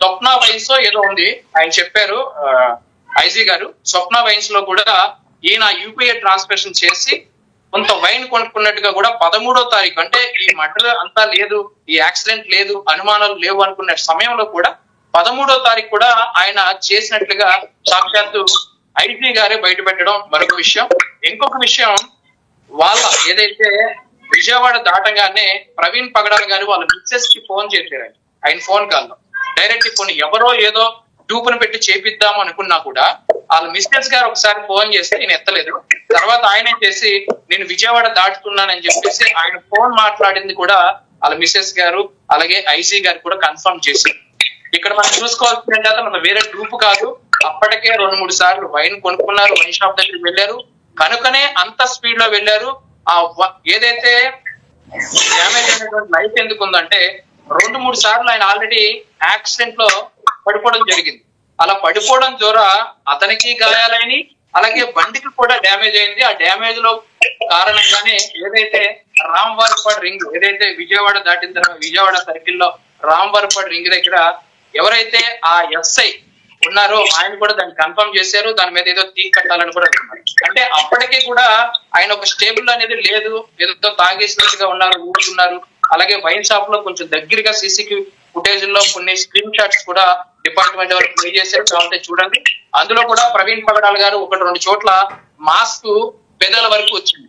స్వప్న వైన్స్ ఏదో ఉంది, ఆయన చెప్పారు ఐజీ గారు, స్వప్న వైన్స్ లో కూడా ఈయన యూపీఐ ట్రాన్స్ఫర్ చేసి కొంత వైన్ కొనుక్కున్నట్టుగా కూడా 13వ తారీఖు, అంటే ఈ మర్డర్ అంతా లేదు, ఈ యాక్సిడెంట్ లేదు, అనుమానాలు లేవు అనుకున్న సమయంలో కూడా 13వ తారీఖు కూడా ఆయన చేసినట్లుగా సాక్షాత్తు ఐజీ గారే బయట పెట్టడం మరొక విషయం. ఇంకొక విషయం, వాళ్ళ ఏదైతే విజయవాడ దాటంగానే ప్రవీణ్ పగడాల గారు వాళ్ళ మిస్సెస్ కి ఫోన్ చేశారు. ఆయన ఫోన్ కాల్లో డైరెక్ట్ ఫోన్, ఎవరో ఏదో డూపును పెట్టి చేపిద్దాం అనుకున్నా కూడా వాళ్ళ మిస్సెస్ గారు ఒకసారి ఫోన్ చేస్తే నేను ఎత్తలేదు. తర్వాత ఆయనే చేసి నేను విజయవాడ దాటుతున్నానని చెప్పేసి ఆయన ఫోన్ మాట్లాడింది కూడా వాళ్ళ మిస్సెస్ గారు అలాగే ఐజీ గారు కూడా కన్ఫర్మ్ చేశారు. ఇక్కడ మనం చూసుకోవాల్సింది ఏంటంటే మన వేరే గ్రూప్ కాదు, అప్పటికే 2-3 సార్లు వైన్ కొనుక్కున్నారు, వైన్ షాప్ దగ్గరికి వెళ్ళారు, కనుకనే అంత స్పీడ్ లో వెళ్ళారు. ఆ ఏదైతే డ్యామేజ్ అయినటువంటి లైఫ్ ఎందుకు ఉందంటే 2-3 సార్లు ఆయన ఆల్రెడీ యాక్సిడెంట్ లో పడిపోవడం జరిగింది. అలా పడిపోవడం ద్వారా అతనికి గాయాలైన, అలాగే బండికి కూడా డ్యామేజ్ అయింది. ఆ డ్యామేజ్ లో కారణంగానే ఏదైతే రాంవర్పాడ్ రింగ్, ఏదైతే విజయవాడ దాటిన తర్వాత విజయవాడ సర్కిల్ లో రాంవర్పాడ్ రింగ్ దగ్గర ఎవరైతే ఆ ఎస్ఐ ఉన్నారో ఆయన కూడా దాన్ని కన్ఫర్మ్ చేశారు. దాని మీద ఏదో తీ కట్టాలని కూడా అన్నారు. అంటే అప్పటికీ కూడా ఆయన ఒక స్టేబుల్ అనేది లేదు, ఏదో తాగేసినట్టుగా ఉన్నారు, ఊరుకున్నారు. అలాగే వైన్ షాప్ లో కొంచెం దగ్గరగా సీసీ ఫుటేజ్ లో కొన్ని స్క్రీన్ షాట్స్ కూడా డిపార్ట్మెంట్ వరకు ప్లే చేశారు, కాబట్టి చూడండి. అందులో కూడా ప్రవీణ్ పగడాల్ గారు 1-2 చోట్ల మాస్క్ పెదల వరకు వచ్చింది.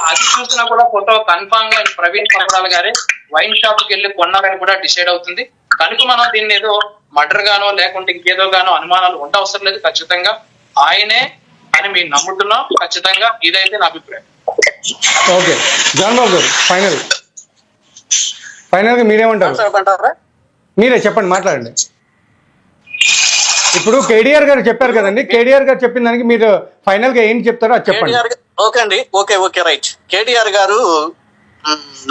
అది చూసినా కూడా ఫోటో కన్ఫామ్ గా ప్రవీణ్ పగడాల్ గారే వైన్ షాప్ కి వెళ్ళి కొన్నారని కూడా డిసైడ్ అవుతుంది. కనుక మనం దీన్ని ఏదో మర్డర్ గానో లేకుంటే ఇంకేదో గానో అనుమానాలు ఉండవసరం లేదు, ఖచ్చితంగా ఆయనే అని మేము నమ్ముతున్నాం. ఖచ్చితంగా ఇదైతే నా అభిప్రాయం. Okay John Babu garu, final గా మీరేమంటారు? మీరే చెప్పండి, మాట్లాడండి. ఇప్పుడు కేటీఆర్ గారు చెప్పారు కదండి, కేటీఆర్ గారు చెప్పిన దానికి మీరు ఫైనల్ గా ఏం చెప్తారో అది చెప్పండి. ఓకే అండి, ఓకే రైట్. కేటీఆర్ గారు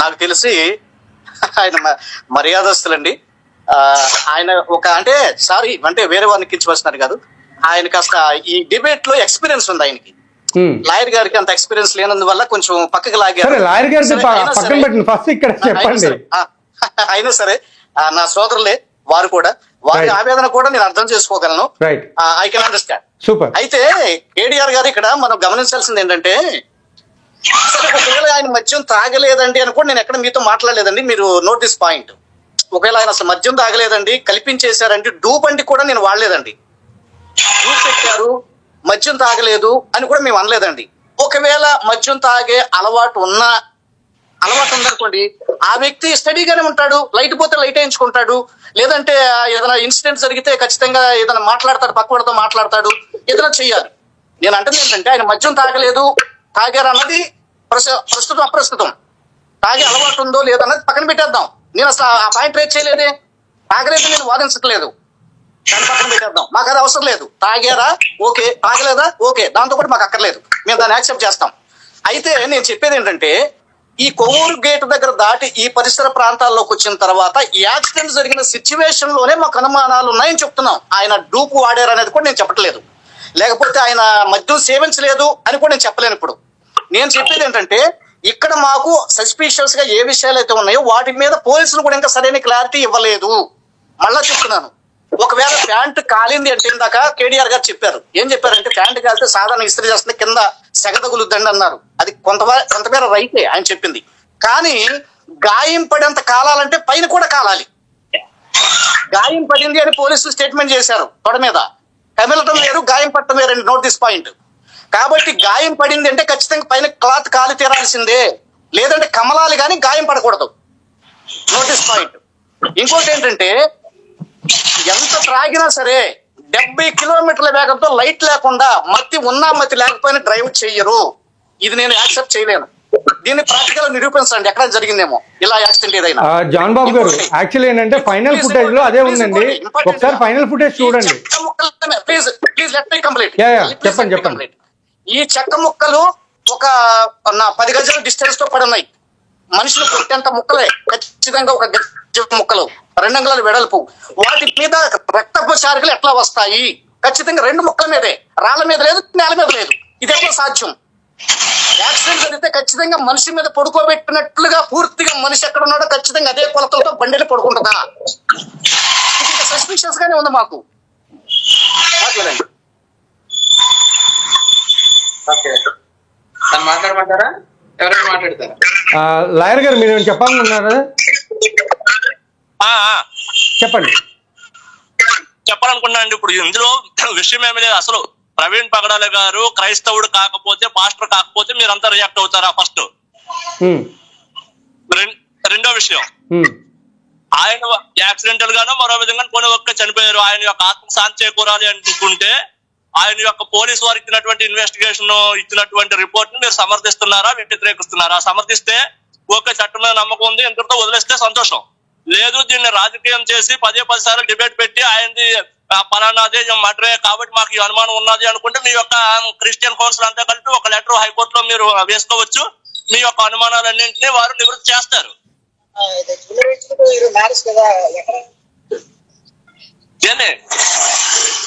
నాకు తెలిసి ఆయన మర్యాదస్తులండి. ఆయన ఒక అంటే వేరే వారిని కించవస్తున్నారు కాదు, ఆయన కాస్త ఈ డిబేట్ లో ఎక్స్పీరియన్స్ ఉంది ఆయనకి. లాయర్ గారికి అంత ఎక్స్పీరియన్స్ లేనందువల్ల కొంచెం పక్కకి లాగారు. లాయర్ గారి పక్కన పెట్టండి, ఫస్ట్ ఇక్కడ చెప్పండి. అయినా సరే నా సోదరులే వారు కూడా, వారి ఆవేదన కూడా నేను అర్థం చేసుకోగలను. I can understand. సూపర్. అయితే కేటీఆర్ గారు ఇక్కడ మనం గమనించాల్సింది ఏంటంటే, ఒకవేళ ఆయన మద్యం తాగలేదండి అని కూడా నేను ఎక్కడ మీతో మాట్లాడలేదండి. మీరు నోట్ దిస్ పాయింట్. ఒకవేళ ఆయన అసలు మద్యం తాగలేదండి, కల్పించేశారండి, డూప్ అండి కూడా నేను వాడలేదండి. డూప్ పెట్టారు, మద్యం తాగలేదు అని కూడా మేము అనలేదండి. ఒకవేళ మద్యం తాగే అలవాటు ఉందనుకోండి, ఆ వ్యక్తి స్టడీగానే ఉంటాడు, లైట్ పోతే లైట్ వేయించుకుంటాడు, లేదంటే ఏదైనా ఇన్సిడెంట్ జరిగితే ఖచ్చితంగా ఏదైనా మాట్లాడతాడు, పక్కవాడితో మాట్లాడతాడు, ఏదైనా చెయ్యాలి. నేను అంటుంది ఏంటంటే ఆయన మద్యం తాగలేదు, తాగారు అన్నది ప్రస్తుతం అప్రస్తుతం. తాగే అలవాటు ఉందో లేదన్నది పక్కన పెట్టేద్దాం. నేను అసలు ఆ పాయింట్ రేట్ చేయలేదే. తాగలేదు నేను వాదించట్లేదు, దాన్ని పక్కన పెట్టేద్దాం. మాకు అది అవసరం లేదు. తాగారా ఓకే, తాగలేదా ఓకే, దాంతో కూడా మాకు అక్కర్లేదు, మేము దాన్ని యాక్సెప్ట్ చేస్తాం. అయితే నేను చెప్పేది ఏంటంటే, ఈ కొవ్వూరు గేట్ దగ్గర దాటి ఈ పరిసర ప్రాంతాల్లోకి వచ్చిన తర్వాత యాక్సిడెంట్ జరిగిన సిచ్యువేషన్ లోనే మాకు అనుమానాలు ఉన్నాయని చెప్తున్నాం. ఆయన డూపు వాడారు అనేది కూడా నేను చెప్పట్లేదు, లేకపోతే ఆయన మద్యం సేవించలేదు అని కూడా నేను చెప్పలేను. ఇప్పుడు నేను చెప్పేది ఏంటంటే, ఇక్కడ మాకు సస్పిషియస్ గా ఏ విషయాలు అయితే ఉన్నాయో వాటి మీద పోలీసులు కూడా ఇంకా సరైన క్లారిటీ ఇవ్వలేదు. మళ్ళా చెప్తున్నాను, ఒకవేళ ప్యాంట్ కాలింది అంటే ఇందాక కేటీఆర్ గారు చెప్పారు. ఏం చెప్పారంటే, ప్యాంట్ కాలితే సాధారణ ఇస్త్రీ చేస్తుంది, కింద సెగ తగులుద్దండి అన్నారు. అది కొంతమేర రైతే ఆయన చెప్పింది. కానీ గాయం పడేంత కాలాలంటే పైన కూడా కాలాలి. గాయం పడింది అని పోలీసులు స్టేట్మెంట్ చేశారు. తొడ మీద కమిలటం వేరు, గాయం పట్టడం వేరండి. Note this point. కాబట్టి గాయం పడింది అంటే ఖచ్చితంగా పైన క్లాత్ కాలి తీరాల్సిందే, లేదంటే కమలాలి కానీ గాయం పడకూడదు. Note this point. ఇంకోటి ఏంటంటే, ఎంత త్రాగినా సరే 70 కిలోమీటర్ల వేగంతో లైట్ లేకుండా, మత్తి ఉన్నా మత్తి లేకపోయినా డ్రైవ్ చెయ్యరు. ఇది నేను యాక్సెప్ట్ చేయలేను. దీన్ని ప్రాక్టికల్ నిరూపించండి, ఎక్కడ జరిగిందేమో ఇలా యాక్సిడెంట్ ఏదైనా. జాన్ బాబు గారు, యాక్చువల్లీ ఏంటంటే ఫైనల్ ఫుటేజ్ లో అదే ఉందండి, ఒకసారి ఫైనల్ ఫుటేజ్ చూడండి. Please let me complete. చెప్పండి. ఈ చెక్క ముక్కలు ఒక 10 గజాల డిస్టెన్స్ తో పడి ఉన్నాయి. మనుషులు కొట్టేంత ముక్కలే, ఖచ్చితంగా ఒక గజ ముక్కలు, 2 అంగుళాల వెడల్పు. వాటి మీద రక్తపు చారికలు ఎట్లా వస్తాయి? ఖచ్చితంగా 2 ముక్కల మీదే, రాళ్ల మీద లేదు, నేల మీద లేదు. ఇదేమో సాధ్యం. యాక్సిడెంట్ జరిగితే ఖచ్చితంగా మనిషి మీద పడుకోబెట్టినట్లుగా పూర్తిగా మనిషి ఎక్కడ ఉన్నాడో ఖచ్చితంగా అదే కొలతలతో బండిలో పడుకుంటుందా? ఇది ఇంకా సస్పిషియస్ గానే ఉంది మాకు. మాట్లాడమంటారా? ఎవరైనా మాట్లాడతారా? లాయర్ గారు మీరు చెప్పాలనుకున్నారా? చెప్పండి. చెప్పాలనుకున్నా అండి. ఇప్పుడు ఇందులో విషయం ఏమి లేదు. అసలు ప్రవీణ్ పగడాల గారు క్రైస్తవుడు కాకపోతే, పాస్టర్ కాకపోతే మీరంతా రియాక్ట్ అవుతారా? ఫస్ట్. రెండో విషయం, ఆయన యాక్సిడెంటల్ గానో మరో విధంగా కొన్ని ఒక్క చనిపోయారు. ఆయన యొక్క ఆత్మ శాంతి చేకూరాలి అనుకుంటే ఆయన యొక్క పోలీసు వారు ఇచ్చినటువంటి ఇన్వెస్టిగేషన్ ఇచ్చినటువంటి రిపోర్ట్ ని మీరు సమర్థిస్తున్నారా, వ్యతిరేకిస్తున్నారా? సమర్థిస్తే ఓకే, చట్టం మీద నమ్మకం ఉంది, ఇంతటితో వదిలేస్తే సంతోషం. లేదు, దీన్ని రాజకీయం చేసి 10 సార్లు డిబేట్ పెట్టి ఆయనది పలానాదే మర్డరే కాబట్టి మాకు ఈ అనుమానం ఉన్నది అనుకుంటే మీ యొక్క క్రిస్టియన్ కౌన్సిల్ అంతా కలిపి ఒక లెటర్ హైకోర్టులో మీరు వేసుకోవచ్చు. మీ యొక్క అనుమానాలన్నింటినీ వారు నివృత్తి చేస్తారు.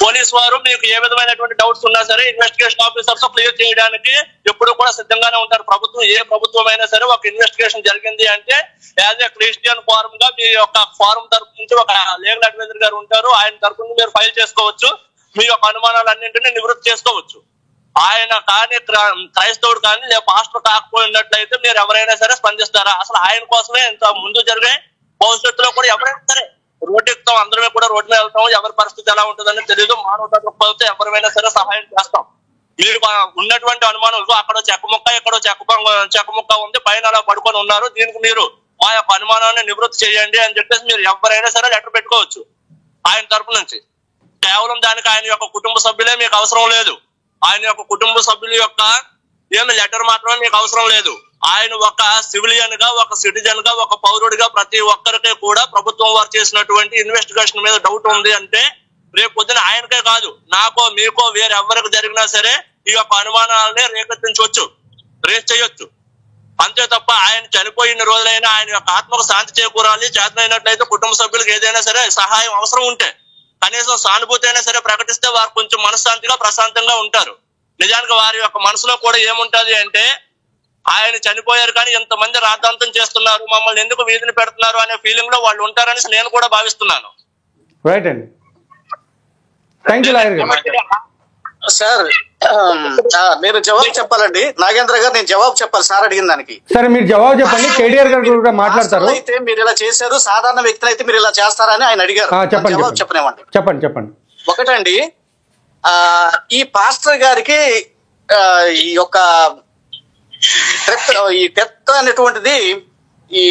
పోలీసు వారు మీకు ఏ విధమైనటువంటి డౌట్స్ ఉన్నా సరే ఇన్వెస్టిగేషన్ ఆఫీసర్స్ క్లియర్ చేయడానికి ఎప్పుడు కూడా సిద్ధంగానే ఉంటారు. ప్రభుత్వం ఏ ప్రభుత్వం అయినా సరే ఒక ఇన్వెస్టిగేషన్ జరిగింది అంటే యాజ్ ఏ క్రిస్టియన్ ఫారం గా మీ యొక్క ఫారం తరపు నుంచి ఒక లీగల్ అడ్వైజర్ గారు ఉంటారు. ఆయన తరపు నుంచి మీరు ఫైల్ చేసుకోవచ్చు. మీ యొక్క అనుమానాలన్నింటినీ నివృత్తి చేసుకోవచ్చు. ఆయన కానీ క్రైస్తవుడు కానీ లేదా పాస్టర్ కాకపోయినట్లయితే మీరు ఎవరైనా సరే స్పందిస్తారా? అసలు ఆయన కోసమే ఇంత ముందు జరిగే భవిష్యత్తులో కూడా ఎవరైనా సరే రోడ్డు ఎక్కుతాం, అందరమే కూడా రోడ్డు మీద వెళ్తాం. ఎవరి పరిస్థితి ఎలా ఉంటుందని తెలియదు. మానవ దృక్పథంతో ఎవరైనా సరే సహాయం చేస్తాం. మీరు ఉన్నటువంటి అనుమానం అక్కడ చెక్కముక్క ఎక్కడో చెక్కముక్క ఉంది, పైన అలా పడుకొని ఉన్నారు, దీనికి మీరు మా యొక్క అనుమానాన్ని నివృత్తి చేయండి అని చెప్పేసి మీరు ఎవరైనా సరే లెటర్ పెట్టుకోవచ్చు ఆయన తరపు నుంచి. కేవలం దానికి ఆయన యొక్క కుటుంబ సభ్యులే మీకు అవసరం లేదు. ఆయన యొక్క కుటుంబ సభ్యుల యొక్క ఏమి లెటర్ మాత్రమే మీకు అవసరం లేదు. ఆయన ఒక సివిలియన్ గా, ఒక సిటిజన్ గా, ఒక పౌరుడిగా ప్రతి ఒక్కరికి కూడా ప్రభుత్వం వారు చేసినటువంటి ఇన్వెస్టిగేషన్ మీద డౌట్ ఉంది అంటే రేపు పొద్దున ఆయనకే కాదు, నాకో మీకో వేరెవరికి జరిగినా సరే ఈ యొక్క అనుమానాలని రేకెత్తించవచ్చు, రేస్ చేయొచ్చు. అంతే తప్ప ఆయన చనిపోయిన రోజులైనా ఆయన యొక్క ఆత్మకు శాంతి చేకూరాలి, చేతనైనట్లయితే కుటుంబ సభ్యులకు ఏదైనా సరే సహాయం అవసరం ఉంటే కనీసం సానుభూతి అయినా సరే ప్రకటిస్తే వారు కొంచెం మనశ్శాంతిగా ప్రశాంతంగా ఉంటారు. నిజానికి వారి యొక్క మనసులో కూడా ఏముంటది అంటే ఆయన చనిపోయారు కానీ ఎంతమంది రాద్ధాంతం చేస్తున్నారు, మమ్మల్ని ఎందుకు వీధిని పెడుతున్నారు అనే ఫీలింగ్ లో వాళ్ళు ఉంటారని నేను కూడా భావిస్తున్నాను. రైట్ అండి, థ్యాంక్ యూ లాయర్ గారు. సార్ నేను జవాబు చెప్పాలండి. నాగేంద్ర గారు నేను జవాబు చెప్పాలి సార్ అడిగిన దానికి. సరే మీరు జవాబు చెప్పండి. కేటీఆర్ గారు కూడా మాట్లాడతారు. అయితే మీరు ఇలా చేశారు, సాధారణ వ్యక్తులు అయితే మీరు ఇలా చేస్తారని ఆయన అడిగారు. జవాబు చెప్పనివ్వండి. చెప్పండి. ఒకటండి, ఈ పాస్టర్ గారికి ఈ యొక్క డెత్ అనేటువంటిది ఈ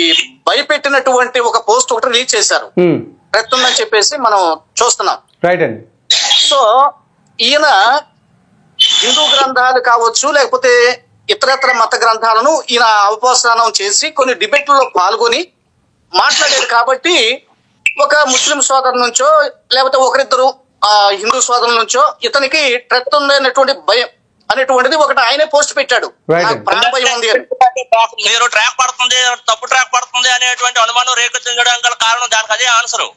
భయపెట్టినటువంటి ఒక పోస్ట్ ఒకటి రిలీజ్ చేశారు. డెత్ ఉందని చెప్పేసి మనం చూస్తున్నాం. రైట్ అండి. సో ఈయన హిందూ గ్రంథాలు కావచ్చు లేకపోతే ఇతరత్ర మత గ్రంథాలను ఈయన అవపోసనం చేసి కొన్ని డిబేట్లలో పాల్గొని మాట్లాడారు కాబట్టి ఒక ముస్లిం సోదరు నుంచో లేకపోతే ఒకరిద్దరు హిందూ సోదరుల నుంచో ఇతనికి ట్రెత్ ఉందనేటువంటి భయం అనేటువంటిది ఒకటి ఆయనే పోస్ట్ పెట్టాడు. ప్రాణ భయం ఉంది అని. మీరు ట్రాక్ పడుతుంది, తప్పు ట్రాక్ పడుతుంది అనేటువంటి అనుమానం రేకెత్తించడానికి గల కారణం దానికి అదే ఆన్సర్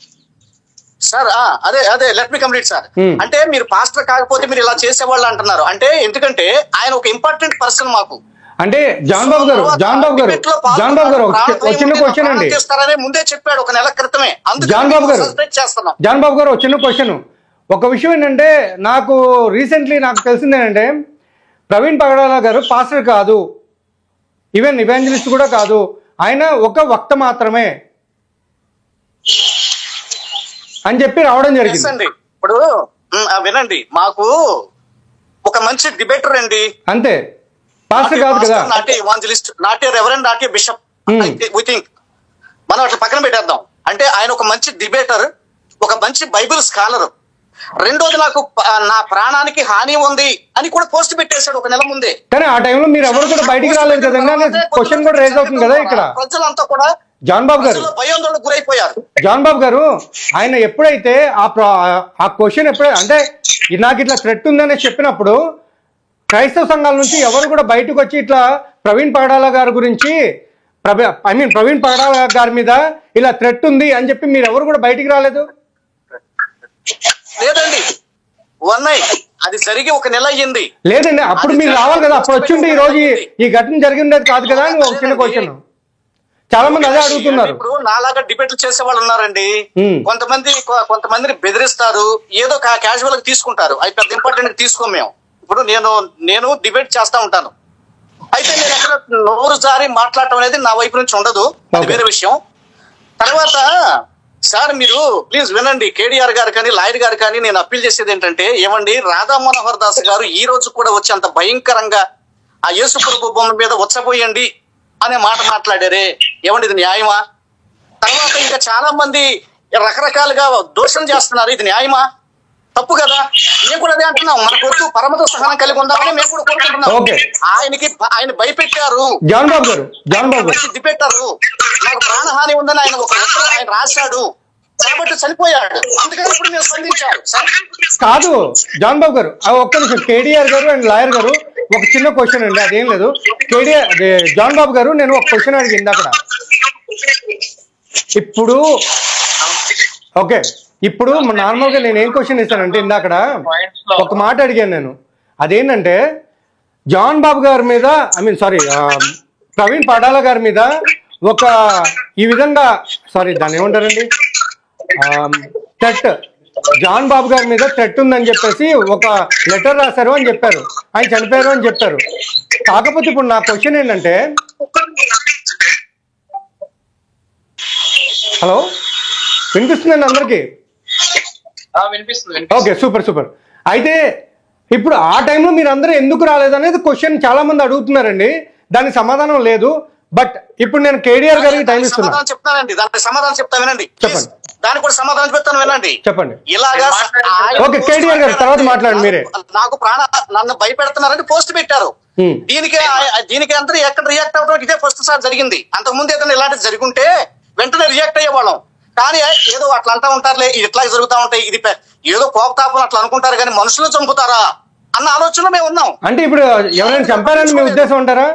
సార్. అదే లెట్ మీ కంప్లీట్ సార్. అంటే మీరు పాస్టర్ కాకపోతే మీరు ఇలా చేసేవాళ్ళు అంటున్నారు. అంటే ఎందుకంటే ఆయన ఒక ఇంపార్టెంట్ పర్సన్ మాకు. అంటే జాన్ బాబు గారు చిన్న క్వశ్చన్ అండి. ముందే చెప్పాడు ఒక నెల క్రితమే. జాన్ బాబు గారు చిన్న క్వశ్చన్. ఒక విషయం ఏంటంటే నాకు రీసెంట్లీ నాకు తెలిసింది ఏంటంటే ప్రవీణ్ పగడాల గారు పాస్టర్ కాదు, ఈవెన్ ఇవాంజలిస్ట్ కూడా కాదు, ఆయన ఒక వక్త మాత్రమే అని చెప్పి రావడం జరిగింది. ఇప్పుడు వినండి, మాకు ఒక మంచి డిబేటర్ అండి, అంతే, పాస్టర్ కాదు కదా, not evangelist, not reverend, not bishop. We think మనం అట్లా పక్కన పెట్టేద్దాం. అంటే ఆయన ఒక మంచి డిబేటర్, ఒక మంచి బైబిల్ స్కాలర్. రెండోది నాకు నా ప్రాణానికి హాని ఉంది అని కూడా పోస్ట్ పెట్టేశాడు ఒక నెల ముందే. కానీ ఆ టైంలో మీరు ఎవరు కూడా బయటికి రాలేదు కదా, క్వశ్చన్ కూడా రేజ్ అవుతుంది కదా ఇక్కడ. ప్రజలంతా కూడా జాన్ బాబు గారు భయాందోళనకు గురైపోయారు. జాన్ బాబు గారు ఆయన ఎప్పుడైతే ఆ క్వశ్చన్ ఎప్పుడైతే అంటే నాకు ఇట్లా థ్రెట్ ఉందని చెప్పినప్పుడు క్రైస్తవ సంఘాల నుంచి ఎవరు కూడా బయటకు వచ్చి ఇట్లా ప్రవీణ్ పగడాల గారి గురించి ప్రవీణ్ పగడాల గారి మీద ఇలా థ్రెట్ ఉంది అని చెప్పి మీరు ఎవరు కూడా బయటికి రాలేదు. లేదండి, ఉన్నాయి. అది జరిగి 1 నెల అయ్యింది. లేదండి, అప్పుడు మీరు రావాలి కదా, అప్పుడు వచ్చి ఉంటే ఈ రోజు ఈ ఘటన జరిగి ఉండేది కాదు కదా అని ఒక చిన్న క్వశ్చన్. చాలా మంది అదే అడుగుతున్నారు. ఇప్పుడు నాలాగా డిబేట్లు చేసే వాళ్ళు ఉన్నారండి. కొంతమందిని బెదిరిస్తారు, ఏదో క్యాజువల్ గా తీసుకుంటారు. అవి పెద్ద ఇంపార్టెంట్ తీసుకోం మేము. ఇప్పుడు నేను డిబేట్ చేస్తా ఉంటాను, అయితే నేను ఎక్కడ నోరు జారి మాట్లాడటం అనేది నా వైపు నుంచి ఉండదు, అది వేరే విషయం. తర్వాత సార్ మీరు ప్లీజ్ వినండి, కేటీఆర్ గారు కానీ లాయర్ గారు కానీ నేను అప్పీల్ చేసేది ఏంటంటే, ఏమండి రాధా మనోహర్ దాస్ గారు ఈ రోజు కూడా వచ్చి అంత భయంకరంగా ఆ యేసు ప్రభు బొమ్మ మీద వచ్చపోయండి అనే మాట మాట్లాడారే, ఏమండి ఇది న్యాయమా? తర్వాత ఇంకా చాలా మంది రకరకాలుగా దోషం చేస్తున్నారు, ఇది న్యాయమా? తప్పు కదా. మేము కూడా అదే అంటున్నాం, మనకు వద్దు పరమత సహనం కలిగి ఉందామని మేము కూడా కోరుకుంటున్నాం. ఆయన భయపెట్టారు, దిపెట్టారు, నాకు ప్రాణహాని ఉందని ఆయన రాశాడు కాబట్టి చనిపోయాడు, అందుకని ఇప్పుడు మేము స్పందించారు. కాదు జాన్ బాబు గారు, ఒక్క నిమిషం. కేటీఆర్ గారు అండ్ లాయర్ గారు ఒక చిన్న క్వశ్చన్ అండి, అదేం లేదు. కేటీఆర్ జాన్ బాబు గారు నేను ఒక క్వశ్చన్ అడిగింది అక్కడ. ఇప్పుడు ఓకే, ఇప్పుడు నార్మల్ గా నేను ఏం క్వశ్చన్ ఇస్తానంటే, ఇందాకడ ఒక మాట అడిగాను నేను, అదేంటంటే జాన్ బాబు గారి మీద ప్రవీణ్ పడాల గారి మీద ఒక ఈ విధంగా దాన్ని ఏమంటారండి, థ్రెట్, జాన్ బాబు గారి మీద థ్రెట్ ఉందని చెప్పేసి ఒక లెటర్ రాశారు అని చెప్పారు, ఆయన చనిపోయారు అని చెప్పారు. కాకపోతే ఇప్పుడు నా క్వశ్చన్ ఏంటంటే, హలో వినిపిస్తుందండి అందరికి? Okay, super. అయితే ఇప్పుడు ఆ టైంలో మీరు అందరూ ఎందుకు రాలేదు అనేది క్వశ్చన్ చాలా మంది అడుగుతున్నారండి, దానికి సమాధానం లేదు. బట్ ఇప్పుడు నేను కేటీఆర్ గారికి టైం ఇస్తున్నాను. చెప్తానండి, దానికి సమాధానం చెప్తా వినండి. చెప్పండి. దానికి కూడా సమాధానం చెప్తాను వినండి. చెప్పండి. ఇలాగా ఓకే, కేటీఆర్ గారు తర్వాత మాట్లాడండి మీరే. నాకు నన్ను భయపెడుతున్నారని పోస్ట్ పెట్టారు. దీనికి అందరూ ఎక్కడ రియాక్ట్ అవ్వడం ఇదే ఫస్ట్ సార్ జరిగింది. అంతకుముందు ఏదైనా ఇలాంటిది జరుగుంటే వెంటనే రియాక్ట్ అయ్యేవాళ్ళం. కానీ ఏదో అట్లా అంటా ఉంటారులే, ఇట్లా జరుగుతా ఉంటాయి, ఇది ఏదో కోపతాపం అట్లా అనుకుంటారు, కానీ మనుషులను చంపుతారా అన్న ఆలోచనలో మేము ఉన్నాం. అంటే ఇప్పుడు ఎవరైనా చంపారని మీ ఉద్దేశం ఉంటారా?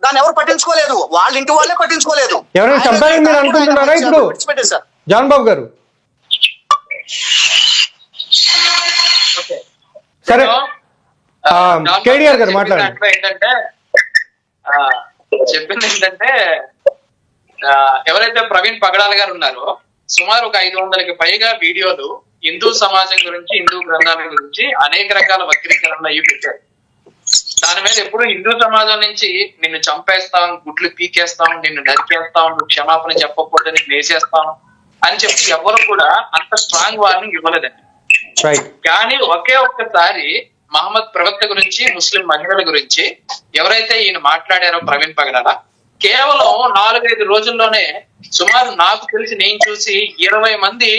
దాన్ని ఎవరు పట్టించుకోలేదు, వాళ్ళ ఇంటి వాళ్ళే పట్టించుకోలేదు. ఎవరైనా చంపారని మీరు అనుకుంటున్నారా ఇప్పుడు విడిచిపెట్టేశారు? జాన్ బాబు గారు సరే, కేటీఆర్ గారు మాట్లాడండి. ఏంటంటే చెప్పింది ఏంటంటే, ఎవరైతే ప్రవీణ్ పగడాల గారు ఉన్నారో సుమారు ఒక 500కి పైగా వీడియోలు హిందూ సమాజం గురించి, హిందూ గ్రంథాల గురించి అనేక రకాల వక్రీకరణలు అయ్యి పెట్టారు. దాని మీద ఎప్పుడు హిందూ సమాజం నుంచి నిన్ను చంపేస్తాం, గుడ్లు పీకేస్తాం, నిన్ను నరికేస్తాం, నువ్వు క్షమాపణ చెప్పకపోతే నిన్ను వేసేస్తాం అని చెప్పి ఎవరు కూడా అంత స్ట్రాంగ్ వార్నింగ్ ఇవ్వలేదండి. కానీ ఒక్కసారి మహమ్మద్ ప్రవక్త గురించి, ముస్లిం మహిళల గురించి ఎవరైతే ఈయన మాట్లాడారో ప్రవీణ్ పగడాల, కేవలం 4-5 రోజుల్లోనే సుమారు నాకు తెలిసి నేను చూసి 20 మంది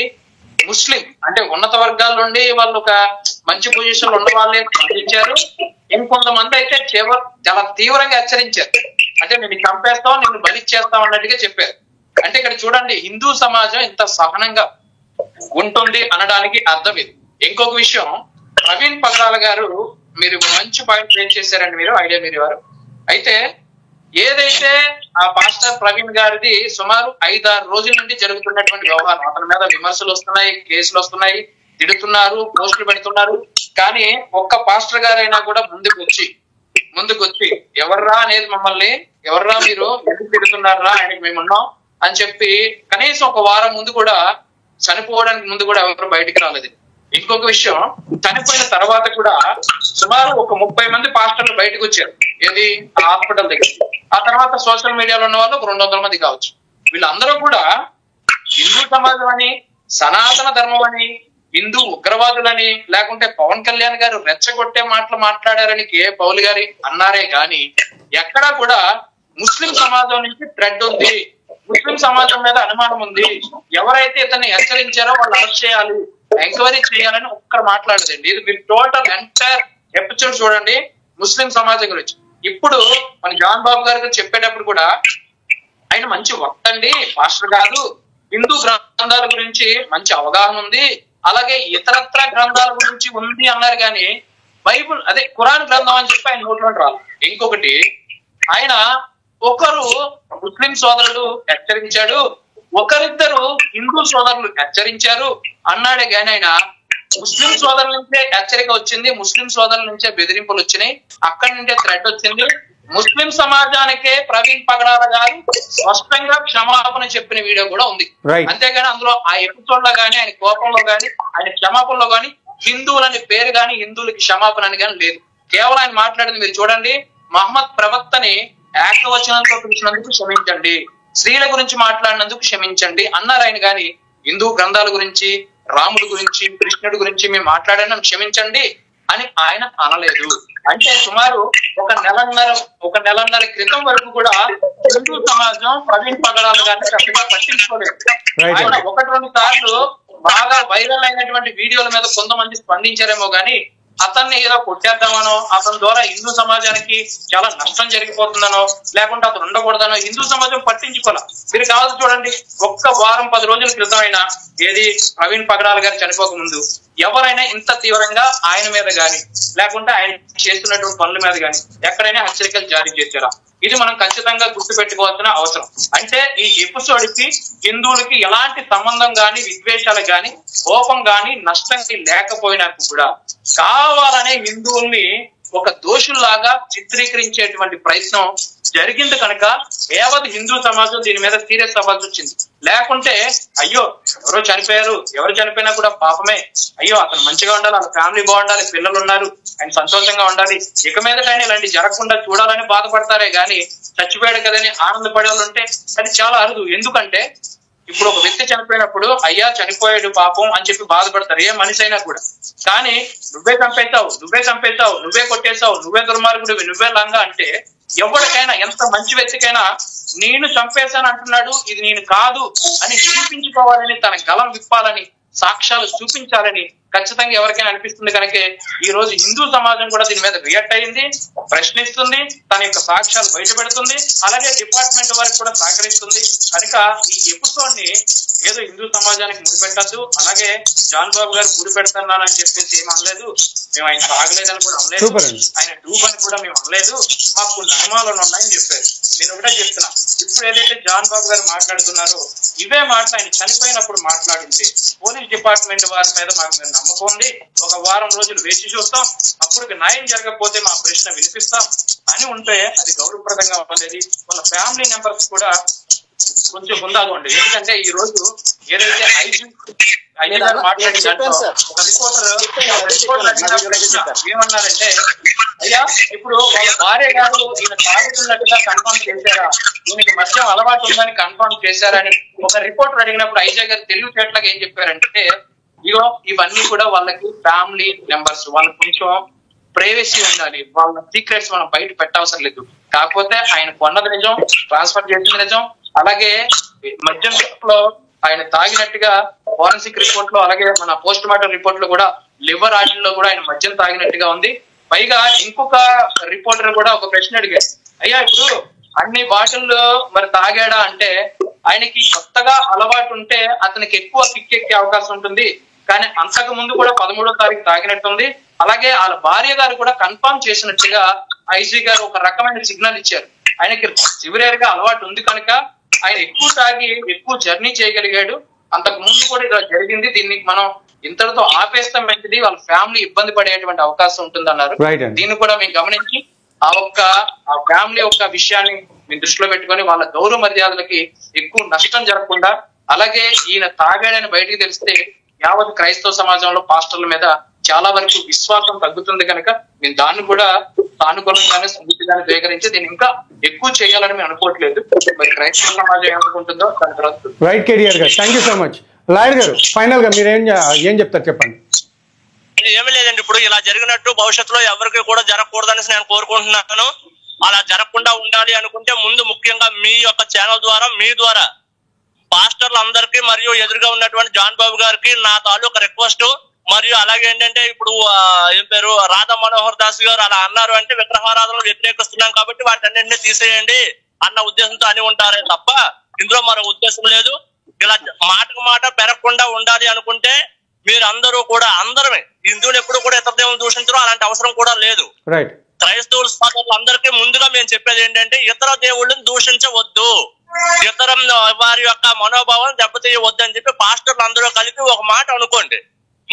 ముస్లిం అంటే ఉన్నత వర్గాల నుండి వాళ్ళు ఒక మంచి పొజిషన్ ఉన్న వాళ్ళే స్పందించారు. ఇంకొంతమంది అయితే చాలా తీవ్రంగా హెచ్చరించారు, అంటే నేను చంపేస్తాం, నిన్ను బలిచ్చేస్తాం అన్నట్టుగా చెప్పారు. అంటే ఇక్కడ చూడండి, హిందూ సమాజం ఇంత సహనంగా ఉంటుంది అనడానికి అర్థం ఇది. ఇంకొక విషయం, ప్రవీణ్ పగడాల గారు మీరు మంచి పాయింట్ రేజ్ చేశారండి, మీరు ఐడియా మీరు వారు. అయితే ఏదైతే ఆ పాస్టర్ ప్రవీణ్ గారిది సుమారు 5-6 రోజుల నుండి జరుగుతున్నటువంటి వ్యవహారం, అతని మీద విమర్శలు వస్తున్నాయి, కేసులు వస్తున్నాయి, తిడుతున్నారు, పోస్టులు పెడుతున్నారు. కానీ ఒక్క పాస్టర్ గారైనా కూడా ముందుకు వచ్చి ఎవర్రా అనేది మమ్మల్ని, ఎవర్రా మీరు ఎందుకు తిడుతున్నారా, ఆయనకి మేమున్నాం అని చెప్పి కనీసం ఒక వారం ముందు కూడా, చనిపోవడానికి ముందు కూడా ఎవరు బయటికి రాలేదు. ఇంకొక విషయం, చనిపోయిన తర్వాత కూడా సుమారు ఒక 30 మంది పాస్టర్లు బయటకు వచ్చారు, ఏది ఆ హాస్పిటల్ దగ్గర. ఆ తర్వాత సోషల్ మీడియాలో ఉన్న వాళ్ళు ఒక 200 మంది కావచ్చు. వీళ్ళందరూ కూడా హిందూ సమాజం అని, సనాతన ధర్మం అని, హిందూ ఉగ్రవాదులని, లేకుంటే పవన్ కళ్యాణ్ గారు రెచ్చగొట్టే మాటలు మాట్లాడారని కే పౌల్ గారి అన్నారే గాని ఎక్కడా కూడా ముస్లిం సమాజం నుంచి థ్రెడ్ ఉంది, ముస్లిం సమాజం మీద అనుమానం ఉంది, ఎవరైతే ఇతన్ని హెచ్చరించారో వాళ్ళు అరెస్ట్ చేయాలి, ఎంక్వైరీ చేయాలని ఒక్కరు మాట్లాడదండి. ఇది మీరు టోటల్ ఎంటైర్ ఎపిసోడ్ చూడండి ముస్లిం సమాజం గురించి. ఇప్పుడు మన జాన్ బాబు గారు చెప్పేటప్పుడు కూడా ఆయన మంచి వక్త అండి, పాస్టర్ కాదు, హిందూ గ్రంథాల గురించి మంచి అవగాహన ఉంది, అలాగే ఇతరత్ర గ్రంథాల గురించి ఉంది అన్నారు. కానీ బైబుల్ అదే ఖురాన్ గ్రంథం అని చెప్పి ఆయన నోట్లో రాదు. ఇంకొకటి, ఆయన ఒకరు ముస్లిం సోదరులు హెచ్చరించాడు, ఒకరిద్దరు హిందూ సోదరులు హెచ్చరించారు అన్నాడే కానీ ఆయన ముస్లిం సోదరుల నుంచే హెచ్చరిక వచ్చింది, ముస్లిం సోదరుల నుంచే బెదిరింపులు వచ్చినాయి, అక్కడి నుండే థ్రెట్ వచ్చింది. ముస్లిం సమాజానికే ప్రవీణ్ పగడాల గారు స్పష్టంగా క్షమాపణ చెప్పిన వీడియో కూడా ఉంది. అంతేగాని అందులో ఆ ఎపిసోడ్ లో గానీ, ఆయన కోపంలో గానీ, ఆయన క్షమాపణలో గానీ హిందువులని పేరు గానీ, హిందువులకి క్షమాపణ అని కానీ లేదు. కేవలం ఆయన మాట్లాడింది మీరు చూడండి, మహమ్మద్ ప్రవక్తని ఏకవచనంతో పిలిచినందుకు క్షమించండి, స్త్రీల గురించి మాట్లాడినందుకు క్షమించండి అన్నారు ఆయన. గాని హిందూ గ్రంథాల గురించి, రాముడి గురించి, కృష్ణుడి గురించి మేము మాట్లాడినా క్షమించండి అని ఆయన అనలేదు. అంటే సుమారు ఒక నెలన్నర క్రితం వరకు కూడా హిందూ సమాజం ప్రవీణ్ పగడాల గారిని పెద్దగా పట్టించుకోలేదు. ఆయన 1-2 సార్లు బాగా వైరల్ అయినటువంటి వీడియోల మీద కొంతమంది స్పందించారేమో గానీ అతన్ని ఏదో కొట్టేద్దామనో, అతని ద్వారా హిందూ సమాజానికి చాలా నష్టం జరిగిపోతుందనో, లేకుంటే అతను ఉండకూడదనో హిందూ సమాజం పట్టించుకోలే. మీరు కావాలి చూడండి, ఒక్క వారం 10 రోజుల క్రితం అయినా ఏది ప్రవీణ్ పగడాల గారు చనిపోక ముందు ఎవరైనా ఇంత తీవ్రంగా ఆయన మీద గాని, లేకుంటే ఆయన చేస్తున్నటువంటి పనుల మీద గాని ఎక్కడైనా హెచ్చరికలు జారీ చేశారా? ఇది మనం ఖచ్చితంగా గుర్తు పెట్టుకోవాల్సిన అవసరం. అంటే ఈ ఎపిసోడ్ కి హిందువులకి ఎలాంటి సంబంధం గాని, విద్వేషాలు గాని, కోపం గాని, నష్టం లేకపోయినా కూడా కావాలనే హిందువుల్ని ఒక దోషుల్లాగా చిత్రీకరించేటువంటి ప్రయత్నం జరిగింది కనుక యావత్ హిందూ సమాజం దీని మీద సీరియస్ అవ్వాల్సి వచ్చింది. లేకుంటే అయ్యో ఎవరు చనిపోయినా కూడా పాపమే, అయ్యో అతను మంచిగా ఉండాలి, వాళ్ళ ఫ్యామిలీ బాగుండాలి, పిల్లలు ఉన్నారు, ఆయన సంతోషంగా ఉండాలి, ఇక మీదటైనా ఇలాంటి జరగకుండా చూడాలని బాధపడతారే గాని చచ్చిపోయాడు కదని ఆనందపడే వాళ్ళు ఉంటే అది చాలా అరుదు. ఎందుకంటే ఇప్పుడు ఒక వ్యక్తి చనిపోయినప్పుడు అయ్యా చనిపోయాడు పాపం అని చెప్పి బాధపడతారు ఏ మనిషి అయినా కూడా. కానీ నువ్వే చంపేస్తావు, నువ్వే కొట్టేశావు, నువ్వే దుర్మార్గుడివి, నువ్వే లంగా అంటే ఎవరికైనా, ఎంత మంచి వ్యక్తికైనా నేను చంపేశాను అంటున్నాడు, ఇది నేను కాదు అని నిరూపించుకోవాలని, తన గలం విప్పాలని, సాక్ష్యాలు చూపించాలని ఖచ్చితంగా ఎవరికైనా అనిపిస్తుంది. కనుక ఈ రోజు హిందూ సమాజం కూడా దీని మీద రియాక్ట్ అయింది, ప్రశ్నిస్తుంది, తన యొక్క సాక్ష్యాలు బయట పెడుతుంది, అలాగే డిపార్ట్మెంట్ వారికి కూడా సహకరిస్తుంది. కనుక ఈ ఎపిసోడ్ ని ఏదో హిందూ సమాజానికి ముడిపెట్టద్దు, అలాగే జాన్ బాబు గారు ముడి పెడుతున్నానని చెప్పేసి ఏం అనలేదు, మేము ఆయన తాగలేదని కూడా అనలేదు, ఆయన డూబ్ అని కూడా మేము అనలేదు, మాకు కొన్ని అనుమానాలు ఉన్నాయని చెప్పారు. నేను ఒకటే చెప్తున్నా, ఇప్పుడు ఏదైతే జాన్ బాబు గారు మాట్లాడుతున్నారో ఇవే మాటలు ఆయన చనిపోయినప్పుడు మాట్లాడుంటే పోలీస్ డిపార్ట్మెంట్ వారి మీద మాకు మీరు నమ్మకం ఉంది, ఒక వారం రోజులు వేచి చూస్తాం, అప్పుడు న్యాయం జరగకపోతే మా ప్రశ్న వినిపిస్తాం అని ఉంటే అది గౌరవప్రదంగా ఉండేది. వాళ్ళ ఫ్యామిలీ మెంబర్స్ కూడా కొంచెం హుందాగా ఉండేది. ఎందుకంటే ఈ రోజు ఏదైతే ఐజీ గారు మాట్లాడిన దాంట్లో ఒక రిపోర్టర్ ఏమన్నారంటే, అయ్యా ఇప్పుడు వాళ్ళ భార్య గారు ఈయన తాగుతున్నట్టుగా కన్ఫర్మ్ చేశారా, ఈయనకి మద్యం అలవాటు ఉందని కన్ఫర్మ్ చేశారని ఒక రిపోర్టర్ అడిగినప్పుడు ఐజీ గారు తెలివితేటలకు ఏం చెప్పారంటే, ఇగో ఇవన్నీ కూడా వాళ్ళకి ఫ్యామిలీ మెంబర్స్, వాళ్ళకి కొంచెం ప్రైవసీ ఉండాలి, వాళ్ళ సీక్రెట్స్ మనం బయట పెట్టవసరం లేదు, కాకపోతే ఆయన కొన్నది నిజం, ట్రాన్స్ఫర్ చేసింది నిజం, అలాగే మద్యం లో ఆయన తాగినట్టుగా ఫోరెన్సిక్ రిపోర్ట్ లో, అలాగే మన పోస్ట్ మార్టం రిపోర్ట్ లో కూడా లివర్ ఆయిల్ లో కూడా ఆయన మద్యం తాగినట్టుగా ఉంది. పైగా ఇంకొక రిపోర్టర్ కూడా ఒక ప్రశ్న అడిగారు, అయ్యా ఇప్పుడు అన్ని బాటిల్లో మరి తాగాడా అంటే, ఆయనకి కొత్తగా అలవాటు ఉంటే అతనికి ఎక్కువ కిక్ ఎక్కే అవకాశం ఉంటుంది, కానీ అంతకు ముందు కూడా 13వ తారీఖు తాగినట్టుంది, అలాగే వాళ్ళ భార్య గారు కూడా కన్ఫర్మ్ చేసినట్టుగా ఐజీ గారు ఒక రకమైన సిగ్నల్ ఇచ్చారు. ఆయనకి సివియర్ గా అలవాటు ఉంది కనుక ఆయన ఎక్కువ తాగి ఎక్కువ జర్నీ చేయగలిగాడు, అంతకు ముందు కూడా ఇలా జరిగింది, దీన్ని మనం ఇంతటితో ఆపేస్తాం మంచిది, వాళ్ళ ఫ్యామిలీ ఇబ్బంది పడేటువంటి అవకాశం ఉంటుంది అన్నారు. దీన్ని కూడా మేము గమనించి ఆ ఫ్యామిలీ యొక్క విషయాన్ని మేము దృష్టిలో పెట్టుకొని వాళ్ళ గౌరవ మర్యాదలకి ఎక్కువ నష్టం జరగకుండా, అలాగే ఈయన తాగాడని బయటికి తెలిస్తే యావత్ క్రైస్తవ సమాజంలో పాస్టర్ల మీద చాలా వరకు విశ్వాసం తగ్గుతుంది కనుక మేము దాన్ని కూడా సానుకూలంగానే సమృద్ధిగానే స్వీకరించి దీన్ని ఇంకా ఎక్కువ చేయాలని మేము అనుకోవట్లేదు. మరి క్రైస్తవ సమాజం ఏమనుకుంటుందో దాని తర్వాత. Right KTR garu, thank you so much. Lawyer గారు ఫైనల్ గా మీరు ఏం చెప్తారు చెప్పండి. ఏమీ లేదండి, ఇప్పుడు ఇలా జరిగినట్టు భవిష్యత్తులో ఎవరికి కూడా జరగకూడదని నేను కోరుకుంటున్నాను. అలా జరగకుండా ఉండాలి అనుకుంటే ముందు ముఖ్యంగా మీ యొక్క ఛానల్ ద్వారా, మీ ద్వారా పాస్టర్లు అందరికీ మరియు ఎదురుగా ఉన్నటువంటి జాన్ బాబు గారికి నా తాలూకా రిక్వెస్ట్, మరియు అలాగే ఏంటంటే ఇప్పుడు ఏం పేరు రాధా మనోహర్ దాస్ గారు అలా అన్నారు అంటే విగ్రహారాధనలు వ్యతిరేకిస్తున్నాం కాబట్టి వాటన్నింటినీ తీసేయండి అన్న ఉద్దేశంతో అని ఉంటారే తప్ప ఇందులో మరో ఉద్దేశం లేదు. ఇలా మాటకు మాట పెరగకుండా ఉండాలి అనుకుంటే మీరు అందరూ కూడా అందరమే హిందువులు ఎప్పుడు కూడా ఇతర దేవుని దూషించడం అలాంటి అవసరం కూడా లేదు. క్రైస్తవుల సోదరులందరికీ ముందుగా మేము చెప్పేది ఏంటంటే ఇతర దేవుళ్ళని దూషించవద్దు, ఇతర వారి యొక్క మనోభావం దెబ్బతీయవద్దు అని చెప్పి పాస్టర్లు అందరూ కలిపి ఒక మాట అనుకోండి.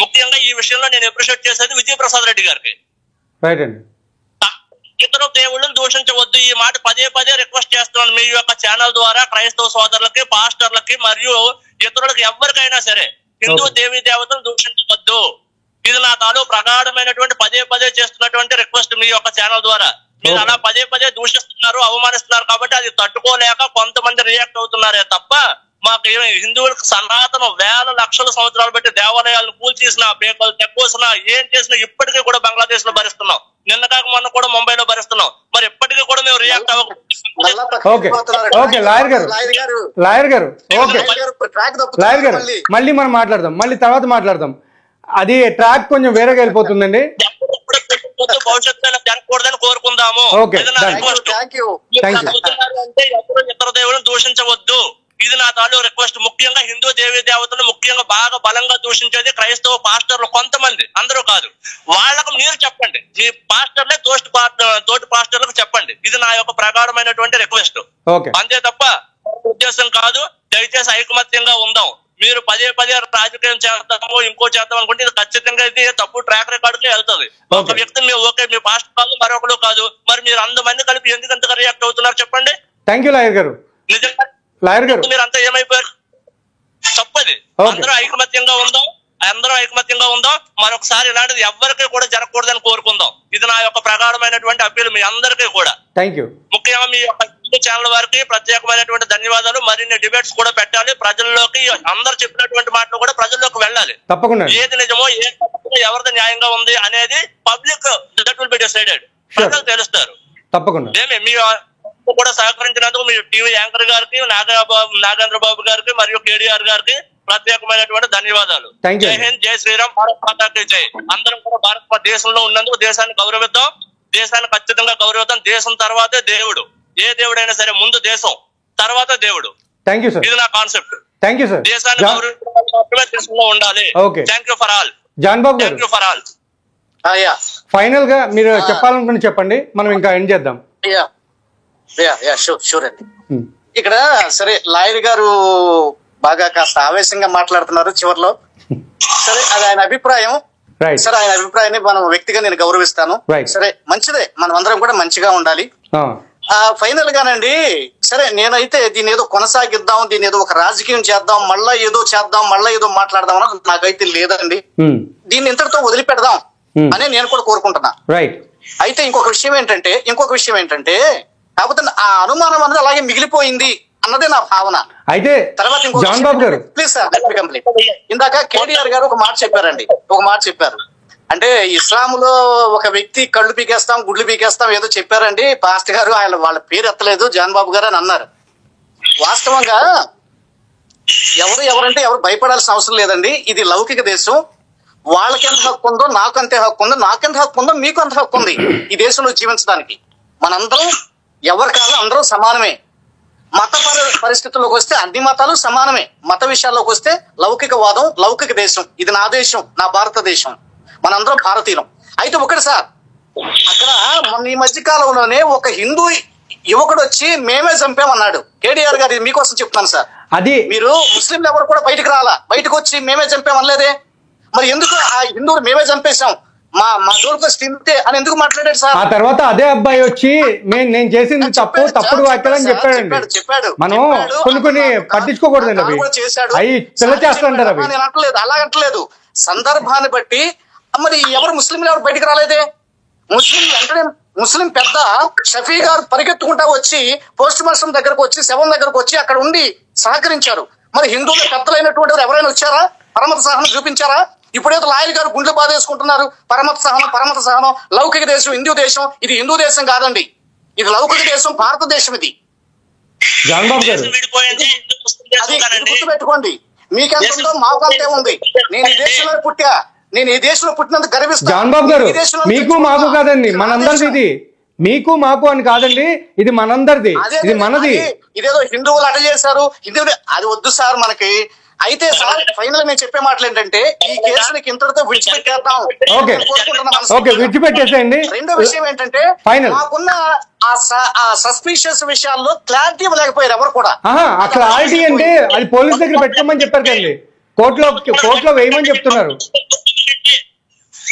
ముఖ్యంగా ఈ విషయంలో నేను అప్రిషియేట్ చేసేది విజయప్రసాద్ రెడ్డి గారికి. రైట్ అండి. ఇతర దేవుళ్ళని దూషించవద్దు, ఈ మాట పదే పదే రిక్వెస్ట్ చేస్తున్నాను మీ యొక్క ఛానల్ ద్వారా క్రైస్తవ సోదరులకి, పాస్టర్లకి మరియు ఇతరులకి ఎవరికైనా సరే హిందూ దేవీ దేవతను దూషించవద్దు. ఇది నా తాలూ ప్రగాఢమైనటువంటి పదే పదే చేస్తున్నటువంటి రిక్వెస్ట్ మీ యొక్క ఛానల్ ద్వారా. మీరు అలా పదే పదే దూషిస్తున్నారు, అవమానిస్తున్నారు కాబట్టి అది తట్టుకోలేక కొంతమంది రియాక్ట్ అవుతున్నారే తప్ప మాకు హిందువులకు సనాతనం వేల లక్షల సంవత్సరాలు బట్టి దేవాలయాలను కూల్చేసిన, పేకలు తెక్కోసిన, ఏం చేసినా ఇప్పటికీ కూడా బంగ్లాదేశ్ లో భరిస్తున్నాం. నిన్న కాక మొన్న కూడా ముంబైలో భరిస్తున్నాం. మరి ఇప్పటికీ కూడా మేము రియాక్ట్ మళ్ళీ మనం మాట్లాడదాం, మళ్ళీ తర్వాత మాట్లాడదాం. అది ట్రాక్ కొంచెం వేరేగా వెళ్ళిపోతుందండి. భవిష్యత్తులో జరగకూడదని కోరుకుందాము. అంటే ఎవరు ఇతర దేవులను దూషించవద్దు, ఇది నా తాలూ రిక్వెస్ట్. ముఖ్యంగా హిందూ దేవీ దేవతలు ముఖ్యంగా బాగా బలంగా దూషించేది క్రైస్తవ పాస్టర్లు కొంతమంది, అందరూ కాదు. వాళ్ళకు మీరు చెప్పండి, మీ పాస్టర్లే తోటి పాస్టర్లకు చెప్పండి. ఇది నా యొక్క ప్రగాఢమైనటువంటి రిక్వెస్ట్. అంతే తప్ప ఉద్దేశం కాదు. దయచేసి ఐకమత్యంగా ఉందాం. మీరు పదే పదే రాజకీయం చేద్దాము, ఇంకో చేద్దాం అనుకుంటే ఇది ఖచ్చితంగా ఇది తప్పు ట్రాక్ రికార్డుకి వెళ్తుంది. ఒక వ్యక్తిని మీరు ఓకే, మీ పాస్టర్ కాదు, మరొకరు కాదు, మరి మీరు 100 మంది కలిపి ఎందుకు అంతగా రియాక్ట్ అవుతున్నారు చెప్పండి. థ్యాంక్ యూ లాయర్ గారు. నిజంగా మీరు అంతా ఏమైపోయారు? తప్పది. అందరూ ఐకమత్యంగా ఉందాం, మరొకసారి ఇలాంటిది ఎవరికి కూడా జరగకూడదని కోరుకుందాం. ఇది నా యొక్క ప్రగాఢమైనటువంటి అప్పీల్ మీ అందరికీ కూడా. ముఖ్యంగా మీ యొక్క ఛానల్ వారికి ప్రత్యేకమైనటువంటి ధన్యవాదాలు. మరిన్ని డిబేట్స్ కూడా పెట్టాలి, ప్రజల్లోకి అందరు చెప్పినటువంటి మాటలు కూడా ప్రజల్లోకి వెళ్ళాలి. ఏది నిజమో ఎవరిది న్యాయంగా ఉంది అనేది public that will be decided. ప్రజలు తెలుస్తారు. మీ కూడా సహకరించినందుకు మీ టీవీ యాంకర్ గారికి, నాగేంద్ర బాబు గారికి మరియు కేడీఆర్ గారికి ప్రత్యేకమైనటువంటి ధన్యవాదాలు. జై హింద్, జై శ్రీరామ్, భారత్ మాతాకి జై. అందరం కూడా భారత దేశంలో ఉన్నందుకు దేశాన్ని గౌరవిద్దాం, దేశాన్ని ఖచ్చితంగా గౌరవిద్దాం. దేశం తర్వాతే దేవుడు. ఏ దేవుడైనా సరే ముందు దేశం, తర్వాత దేవుడు. ఇది నా కాన్సెప్ట్. దేశాన్ని గౌరవించడం దేశంలో ఉండాలి. Thank you for all. John Babu garu, final గా మీరు చెప్పాలనుకుని చెప్పండి, మనం ఇంకా ఎండ్ చేద్దాం. షూర్ అండి. ఇక్కడ సరే లాయర్ గారు బాగా కాస్త ఆవేశంగా మాట్లాడుతున్నారు చివరిలో. సరే అది ఆయన అభిప్రాయం. సరే ఆయన అభిప్రాయాన్ని మనం వ్యక్తిగా నేను గౌరవిస్తాను. సరే మంచిదే, మనం అందరం కూడా మంచిగా ఉండాలి. ఫైనల్ గానండి, సరే నేనైతే దీన్ని ఏదో కొనసాగిద్దాం, దీన్ని ఏదో ఒక రాజకీయం చేద్దాం, మళ్ళా ఏదో మాట్లాడదాం అని నాకైతే లేదండి. దీన్ని ఇంతటితో వదిలిపెడదాం అని నేను కూడా కోరుకుంటున్నా. అయితే ఇంకొక విషయం ఏంటంటే కాకపోతే ఆ అనుమానం అనేది అలాగే మిగిలిపోయింది అన్నదే నా భావన. అయితే తర్వాత ప్లీజ్ సార్ కంప్లీట్. ఇందాక కేటీఆర్ గారు ఒక మాట చెప్పారు. అంటే ఇస్లాంలో ఒక వ్యక్తి కళ్ళు పీకేస్తాం, గుడ్లు పీకేస్తాం ఏదో చెప్పారండి పాస్టర్ గారు. ఆయన వాళ్ళ పేరు ఎత్తలేదు, జాన్ బాబు గారు అని అన్నారు. వాస్తవంగా ఎవరంటే ఎవరు భయపడాల్సిన అవసరం లేదండి. ఇది లౌకిక దేశం. వాళ్ళకి ఎంత హక్కు ఉందో నాకు అంతే హక్కు ఉందో, నాకెంత హక్కు ఉందో మీకు అంత హక్కు ఉంది ఈ దేశంలో జీవించడానికి. మనందరం ఎవరి కాదు, అందరూ సమానమే. మత పరిస్థితుల్లోకి వస్తే అన్ని మతాలు సమానమే. మత విషయాల్లోకి వస్తే లౌకికవాదం, లౌకిక దేశం. ఇది నా దేశం, నా భారతదేశం, మనందరం భారతీయులం. అయితే ఒకటి సార్, అక్కడ మొన్న ఈ మధ్య కాలంలోనే ఒక హిందూ యువకుడు వచ్చి మేమే చంపామన్నాడు. కేటీఆర్ గారు మీకోసం చెప్తున్నాను సార్, అది మీరు ముస్లింలు ఎవరు కూడా బయటకు వచ్చి మేమే చంపామనలేదే. మరి ఎందుకు ఆ హిందువులు మేమే చంపేశాం, మా జోలికి తింటే అని ఎందుకు మాట్లాడాడు సార్? ఆ తర్వాత అదే అబ్బాయి వచ్చి నేను చేసింది తప్పుడు వ్యాఖ్యలని చెప్పాడు. మనం కొన్ని పట్టించుకోకూడదండి, అవి అవి పిల్ల చేస్తుంటారు. అవి నేను అంటలేదు. సందర్భాన్ని బట్టి మరి ఎవరు ముస్లింలు ఎవరు బయటకు రాలేదే. ముస్లిం పెద్ద షఫీ గారు పరిగెత్తుకుంటా వచ్చి పోస్ట్ మార్టం దగ్గరకు వచ్చి, శవం దగ్గరకు వచ్చి అక్కడ ఉండి సహకరించారు. మరి హిందువుల పెద్దలైనటువంటి వారు ఎవరైనా వచ్చారా, పరమత సహనం చూపించారా? ఇప్పుడేదో లాయర్ గారు గుండెలు బాధేసుకుంటున్నారు. పరమత సహనం, లౌకిక దేశం, హిందూ దేశం. ఇది హిందూ దేశం కాదండి, ఇది లౌకిక దేశం, భారతదేశం. ఇది గుర్తుపెట్టుకోండి. మీకెంత ఉందో మాకంతే ఉంది. నేను ఈ దేశంలో పుట్టినందుకు గర్విస్తాను. జాన్ బాబు గారు, మీకు మాకు కాదండి, మనందరిది. ఇది మీకు మాకు అని కాదండి, ఇది మనందరిది, ఇది మనది. ఇదేదో హిందువులు అట చేశారు, హిందువులు అది వద్దు సార్ మనకి. అయితే సార్ ఫైనల్ నేను చెప్పే మాటలు ఏంటంటే, ఈ కేసులకి ఇంతటితో విడిచిపెట్టేద్దాం. విడిచిపెట్టేసేయండి. రెండో విషయం ఏంటంటే, మాకున్న ఆ సస్పీషియస్ విషయాల్లో క్లారిటీ ఇవ్వలేకపోయారు ఎవరు కూడా. ఆ క్లారిటీ అంటే అది పోలీస్ దగ్గర పెట్టుకోమని చెప్పారు కదండి, కోర్టులో వేయమని చెప్తున్నారు.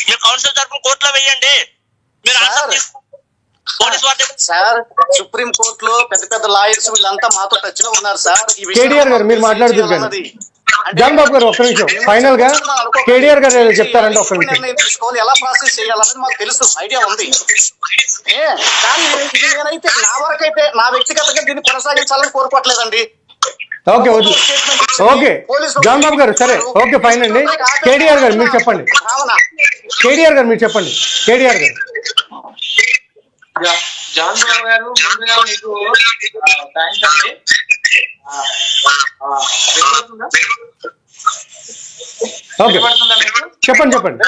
మీరు కౌన్సిల్ తరఫున కోర్టులో వేయండి. మీరు పోలీస్ వారి సార్ సుప్రీం కోర్టులో పెద్ద పెద్ద లాయర్స్ వీళ్ళంతా మాతో టచ్ లో ఉన్నారు సార్. కేటీఆర్ గారు మీరు మాట్లాడుతున్నారు. జాన్ బాబు గారు ఒక్క నిమిషం, ఫైనల్ గా కేటీఆర్ గారు చెప్తారంటే ఒక్క నిమిషం. తీసుకోవాలి, ఎలా ప్రాసెస్ చేయాలన్నది మాకు తెలుసు, ఐడియా ఉంది. కానీ నేనైతే నా వరకైతే నా వ్యక్తిగతంగా దీన్ని కొనసాగించాలని కోరుకోవట్లేదండి. ఓకే ఓకే జాన్ బాబు గారు సరే ఓకే ఫైన్ అండి. కేటీఆర్ గారు మీరు చెప్పండి. కేటీఆర్ గారు మీరు చెప్పండి. కేటీఆర్ గారు. జాన్ బాబు గారు ముందుగా మీకు థ్యాంక్స్ అండి. ఓకే చెప్పండి చెప్పండి.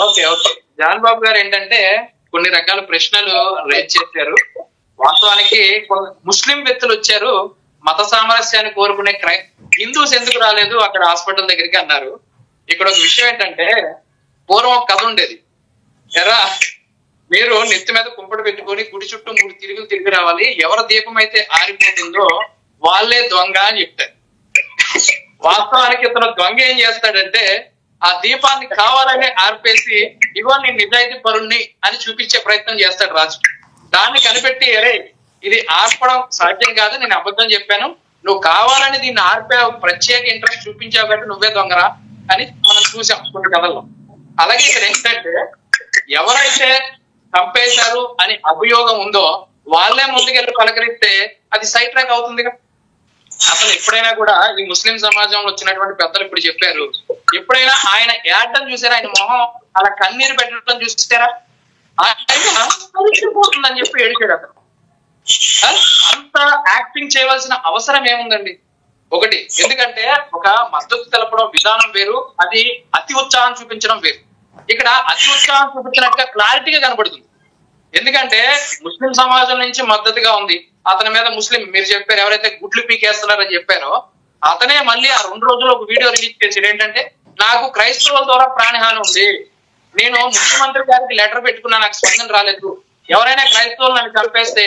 ఓకే ఓకే జాన్ బాబు గారు ఏంటంటే కొన్ని రకాల ప్రశ్నలు రేజ్ చేశారు. వాస్తవానికి ముస్లిం వ్యక్తులు వచ్చారు, మత సామరస్యాన్ని కోరుకునే హిందూస్ ఎందుకు రాలేదు అక్కడ హాస్పిటల్ దగ్గరికి అన్నారు. ఇక్కడ ఒక విషయం ఏంటంటే పూర్వం ఒక కథ ఉండేది. ఎరా మీరు నెత్తి మీద కుంపడి పెట్టుకొని గుడి చుట్టూ 3 తిరుగులు తిరిగి రావాలి, ఎవరి దీపం అయితే ఆరిపోతుందో వాళ్ళే దొంగ అని చెప్తారు. వాస్తవానికి ఇతను దొంగ ఏం చేస్తాడంటే ఆ దీపాన్ని కావాలనే ఆర్పేసి ఇగో నేను నిజాయితీ పరుణ్ణి అని చూపించే ప్రయత్నం చేస్తాడు రాజు. దాన్ని కనిపెట్టి అరే ఇది ఆర్పడం సాధ్యం కాదు, నేను అబద్ధం చెప్పాను, నువ్వు కావాలని దీన్ని ఆర్పావు, ప్రత్యేక ఇంట్రెస్ట్ చూపించావు కాబట్టి నువ్వే దొంగరా అని మనం చూసాం కొన్ని కథల్లో. అలాగే ఇక్కడ ఏంటంటే ఎవరైతే చంపేశారు అని అభియోగం ఉందో వాళ్ళే ముందుకెళ్ళి పలకరిస్తే అది సైడ్ ట్రాక్ అవుతుందిగా. అసలు ఎప్పుడైనా కూడా ఈ ముస్లిం సమాజంలో వచ్చినటువంటి పెద్దలు ఇప్పుడు చెప్పారు, ఎప్పుడైనా ఆయన ఏడ్డం చూసారా, ఆయన మొహం అలా కన్నీరు పెట్టడం చూసారా, పోతుందని చెప్పి ఏడిచాడు అతను. అంత యాక్టింగ్ చేయవలసిన అవసరం ఏముందండి? ఒకటి, ఎందుకంటే ఒక మద్దతు తెలపడం విధానం వేరు, అది అతి ఉత్సాహం చూపించడం వేరు. ఇక్కడ అతి ఉత్సాహం చూపించినట్టుగా క్లారిటీగా కనబడుతుంది. ఎందుకంటే ముస్లిం సమాజం నుంచి మద్దతుగా ఉంది, అతని మీద ముస్లిం మీరు చెప్పారు ఎవరైతే గుడ్లు పీకేస్తున్నారని చెప్పారో అతనే మళ్ళీ ఆ 2 రోజులు ఒక వీడియో రిలీజ్ చేసి ఏంటంటే నాకు క్రైస్తవుల ద్వారా ప్రాణహాని ఉంది, నేను ముఖ్యమంత్రి గారికి లెటర్ పెట్టుకున్నా నాకు స్పందన రాలేదు, ఎవరైనా క్రైస్తవులు నన్ను చంపేస్తే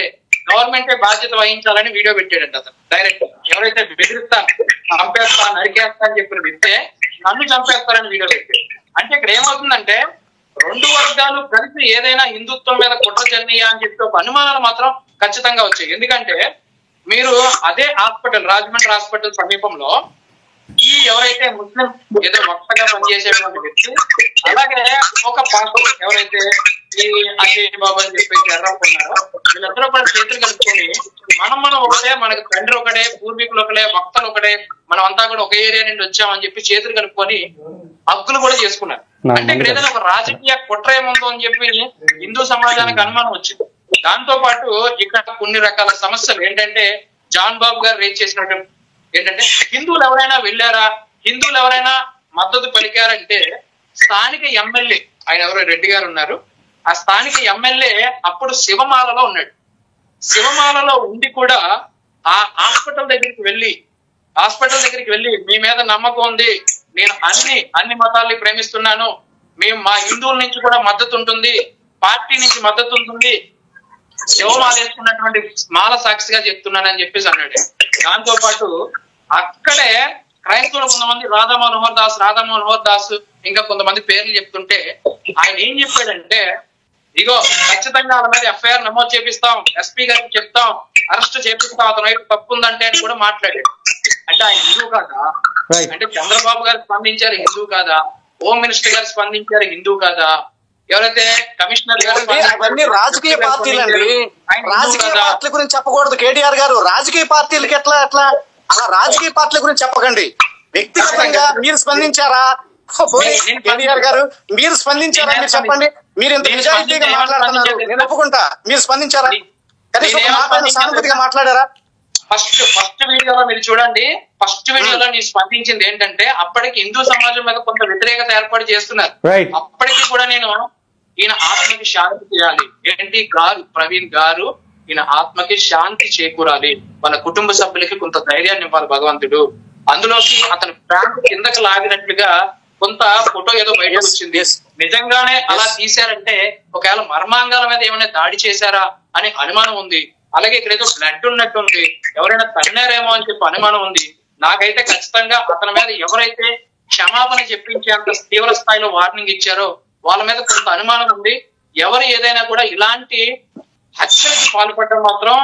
గవర్నమెంటే బాధ్యత వహించాలని వీడియో పెట్టాడంట అతను డైరెక్ట్. ఎవరైతే బెదిరిస్తాను చంపేస్తా నరికేస్తా అని చెప్పిన వ్యక్తే నన్ను చంపేస్తారని వీడియో పెట్టాడు. అంటే ఇక్కడ ఏమవుతుందంటే 2 వర్గాలు కలిసి ఏదైనా హిందుత్వం మీద కుట్ర జర్నీయా అని చెప్పి ఒక అనుమానాలు మాత్రం ఖచ్చితంగా వచ్చాయి. ఎందుకంటే మీరు అదే హాస్పిటల్ రాజమండ్రి హాస్పిటల్ సమీపంలో ఈ ఎవరైతే ముస్లిం ఏదో వక్తగా పనిచేసేటువంటి వ్యక్తి, అలాగే ఒక పాస్టర్ ఎవరైతే ఈ అజయ్ బాబు అని చెప్పేసి ఎర్రప్ప ఉన్నారో వీళ్ళందరూ కూడా చేతులు కలుపుకొని మనం ఒకటే, మనకు తండ్రి ఒకటే, పూర్వీకులు ఒకటే, వక్తలు ఒకటే, మనం అంతా కూడా ఒక ఏరియా నుండి వచ్చామని చెప్పి చేతులు కలుపుకొని హక్కులు కూడా చేసుకున్నారు. అంటే ఇక్కడ ఏదైనా ఒక రాజకీయ కుట్ర ఏముందో అని చెప్పి హిందూ సమాజానికి అనుమానం వచ్చింది. దాంతో పాటు ఇక్కడ కొన్ని రకాల సమస్యలు ఏంటంటే జాన్ బాబు గారు రేజ్ చేసినట్టు ఏంటంటే హిందువులు ఎవరైనా వెళ్ళారా, హిందువులు ఎవరైనా మద్దతు పలికారంటే స్థానిక ఎమ్మెల్యే ఆయన ఎవరో రెడ్డి గారు ఉన్నారు, ఆ స్థానిక ఎమ్మెల్యే అప్పుడు శివమాలలో ఉన్నాడు. శివమాలలో ఉండి కూడా ఆ హాస్పిటల్ దగ్గరికి వెళ్ళి మీ మీద నమ్మకం ఉంది, నేను అన్ని మతాల్ని ప్రేమిస్తున్నాను, మేము మా హిందువుల నుంచి కూడా మద్దతు ఉంటుంది, పార్టీ నుంచి మద్దతు ఉంటుంది, శివమాల వేసుకున్నటువంటి మాల సాక్షిగా చెప్తున్నానని చెప్పేసి అన్నాడు. దాంతో పాటు అక్కడే క్రైస్తవులు కొంతమంది రాధా మనోహర్ దాస్ ఇంకా కొంతమంది పేర్లు చెప్తుంటే ఆయన ఏం చెప్పాడంటే ఇగో ఖచ్చితంగా వాళ్ళ మీద ఎఫ్ఐఆర్ నమోదు చేపిస్తాం, ఎస్పీ గారికి చెప్తాం, అరెస్ట్ చేపిస్తాం, అతని వైపు తప్పు ఉందంటే అని కూడా మాట్లాడాడు. అంటే ఆయన హిందూ కాదా? అంటే చంద్రబాబు గారు స్పందించారు హిందూ కాదా? హోమ్ మినిస్టర్ గారు స్పందించారు హిందూ కాదా? ఎవరైతే కమిషనర్ గారు అవన్నీ రాజకీయ పార్టీలండి, రాజకీయ పార్టీల గురించి చెప్పకూడదు. కేటీఆర్ గారు రాజకీయ పార్టీలకి ఎట్లా అలా రాజకీయ పార్టీల గురించి చెప్పకండి. వ్యక్తిగతంగా మీరు స్పందించారా? కేటీఆర్ గారు మీరు స్పందించారా? మీరు చెప్పండి. మీరు ఇంత నిజాయితీగా మాట్లాడుతున్నారు, నేను ఒప్పుకుంటా. మీరు స్పందించారా? సానుభూతిగా మాట్లాడారా? ఫస్ట్ వీడియోలో మీరు చూడండి. ఫస్ట్ వీడియోలో నేను స్పందించింది ఏంటంటే అప్పటికి హిందూ సమాజం మీద కొంత వ్యతిరేకత ఏర్పాటు చేస్తున్నారు. అప్పటికి కూడా నేను ఈయన ఆత్మకి శాంతి చేయాలి, ఏంటి గారు ప్రవీణ్ గారు ఈయన ఆత్మకి శాంతి చేకూరాలి, వాళ్ళ కుటుంబ సభ్యులకి కొంత ధైర్యాన్ని ఇవ్వాలి భగవంతుడు. అందులోకి అతను ప్యాంట్ కిందకి లాగినట్లుగా కొంత ఫోటో ఏదో బయటకు వచ్చింది. నిజంగానే అలా తీశారంటే ఒకవేళ మర్మాంగాల మీద ఏమైనా దాడి చేశారా అనే అనుమానం ఉంది. అలాగే ఇక్కడ ఏదో బ్లడ్ ఉన్నట్టుంది, ఎవరైనా తన్నారేమో అని చెప్పి అనుమానం ఉంది. నాకైతే ఖచ్చితంగా అతని మీద ఎవరైతే క్షమాపణ చెప్పించేంత తీవ్ర స్థాయిలో వార్నింగ్ ఇచ్చారో వాళ్ళ మీద కొంత అనుమానం ఉంది. ఎవరు ఏదైనా కూడా ఇలాంటి హత్యలకు పాల్పడడం మాత్రం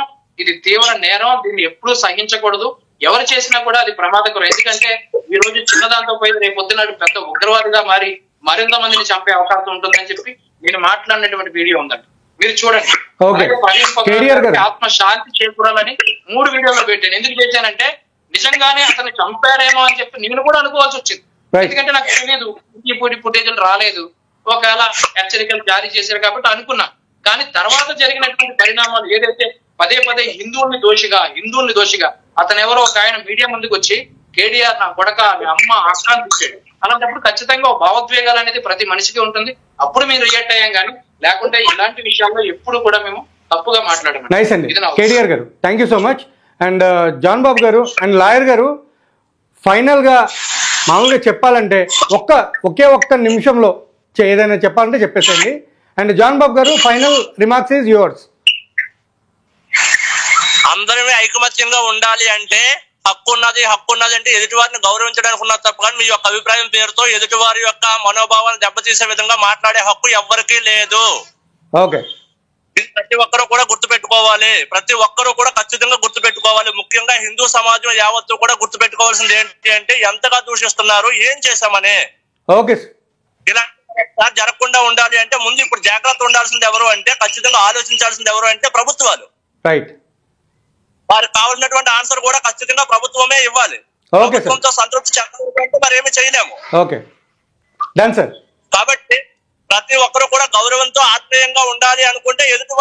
ఇది తీవ్ర నేరం, దీన్ని ఎప్పుడూ సహించకూడదు. ఎవరు చేసినా కూడా అది ప్రమాదకరం. ఎందుకంటే ఈ రోజు చిన్నదాంతో పోయి రేపు పొద్దున పెద్ద ఉగ్రవాదిగా మారి మరింత మందిని చంపే అవకాశం ఉంటుందని చెప్పి నేను మాట్లాడినటువంటి వీడియో ఉందండి, మీరు చూడండి. ఆత్మ శాంతి చేకూరాలని 3 వీడియోలు పెట్టాను. ఎందుకు చేశానంటే నిజంగానే అతను చంపారేమో అని చెప్పి నేను కూడా అనుకోవాల్సి వచ్చింది. ఎందుకంటే నాకు తెలియదు, ఫుటేజీలు రాలేదు, ఒకవేళ హెచ్చరికలు జారీ చేశారు కాబట్టి అనుకున్నా. కానీ తర్వాత జరిగినటువంటి పరిణామాలు ఏదైతే పదే హిందువుల్ని దోషిగా అతను ఎవరో ఒక ఆయన మీడియా ముందుకు వచ్చి కేటీఆర్ నా కొడక, మీ అమ్మ, అక్క అని పిలిచాడు. అలాంటప్పుడు ఖచ్చితంగా భావోద్వేగాలు అనేది ప్రతి మనిషికి ఉంటుంది. అప్పుడు మేము రియాక్ట్ అయ్యాం, కానీ లేకుంటే ఇలాంటి విషయాల్లో ఎప్పుడు కూడా మేము తప్పుగా మాట్లాడము. నైస్ అండి KTR garu, thank you so much. And John Babu garu and lawyer గారు, ఫైనల్ గా మామూలుగా చెప్పాలంటే ఒకే ఒక్క నిమిషంలో ఏదైనా చెప్పాలంటే చెప్పేసండి. And John Babu garu, final remarks is yours. అందరమే ఐకమత్యంగా ఉండాలి అంటే హక్కు ఉన్నది అంటే ఎదుటి వారిని గౌరవించడానికి ఉన్నది తప్ప, కానీ మీ యొక్క అభిప్రాయం పేరుతో ఎదుటి వారి యొక్క మనోభావాలను దెబ్బతీసే విధంగా మాట్లాడే హక్కు ఎవ్వరికీ లేదు. ఓకే, ప్రతి ఒక్కరూ కూడా గుర్తుపెట్టుకోవాలి, ఖచ్చితంగా గుర్తుపెట్టుకోవాలి. ముఖ్యంగా హిందూ సమాజం యావత్తు కూడా గుర్తుపెట్టుకోవాల్సింది ఏంటి అంటే ఎంతగా దూషిస్తున్నారు, ఏం చేశామని. ఓకే, ఇలా జరగకుండా ఉండాలి అంటే ముందు ఇప్పుడు జాగ్రత్త ఉండాల్సింది ఎవరు అంటే, ఖచ్చితంగా ఆలోచించాల్సింది ఎవరు అంటే ప్రభుత్వాలు. రైట్, వారికి కావాల్సినటువంటి ఆన్సర్ కూడా ఖచ్చితంగా ప్రభుత్వమే ఇవ్వాలి. ప్రభుత్వంతో సంతృప్తి చెందాలంటే మరి ఏమి చేయలేము. Okay, done sir. కాబట్టి ప్రతి ఒక్కరు కూడా గౌరవంతో ఆత్మీయంగా ఉండాలి అనుకుంటే ఎదుటి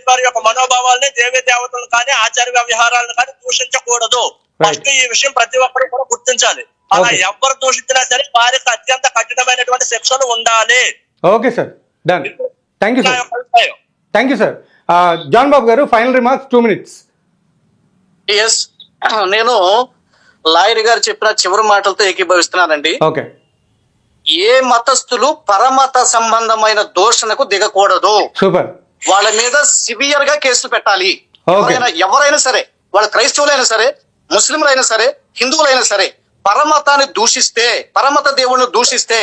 వారి యొక్క మనోభావాలని, దేవీ దేవతలను కానీ ఆచార వ్యవహారాలను కానీ దూషించకూడదు. ఫస్ట్ ఈ విషయం ప్రతి ఒక్కరు కూడా గుర్తించాలి. అలా ఎవరు దూషించినా సరే వారికి అత్యంత కఠినమైనటువంటి శిక్షలు ఉండాలి. Okay sir, done. Thank you sir. Thank you sir. John Babu garu, final remarks 2 minutes. Yes, నేను లాయర్ గారు చెప్పిన చివరి మాటలతో ఏకీభవిస్తున్నానండి. ఓకే, ఏ మతస్థులు పరమత సంబంధమైన దూషణకు దిగకూడదు. సూపర్. వాళ్ళ మీద సివియర్ గా కేసులు పెట్టాలి. ఎవరైనా సరే, వాళ్ళ క్రైస్తవులైనా సరే, ముస్లింలైనా సరే, హిందువులైనా సరే, పరమతాన్ని దూషిస్తే, పరమత దేవుణ్ణి దూషిస్తే,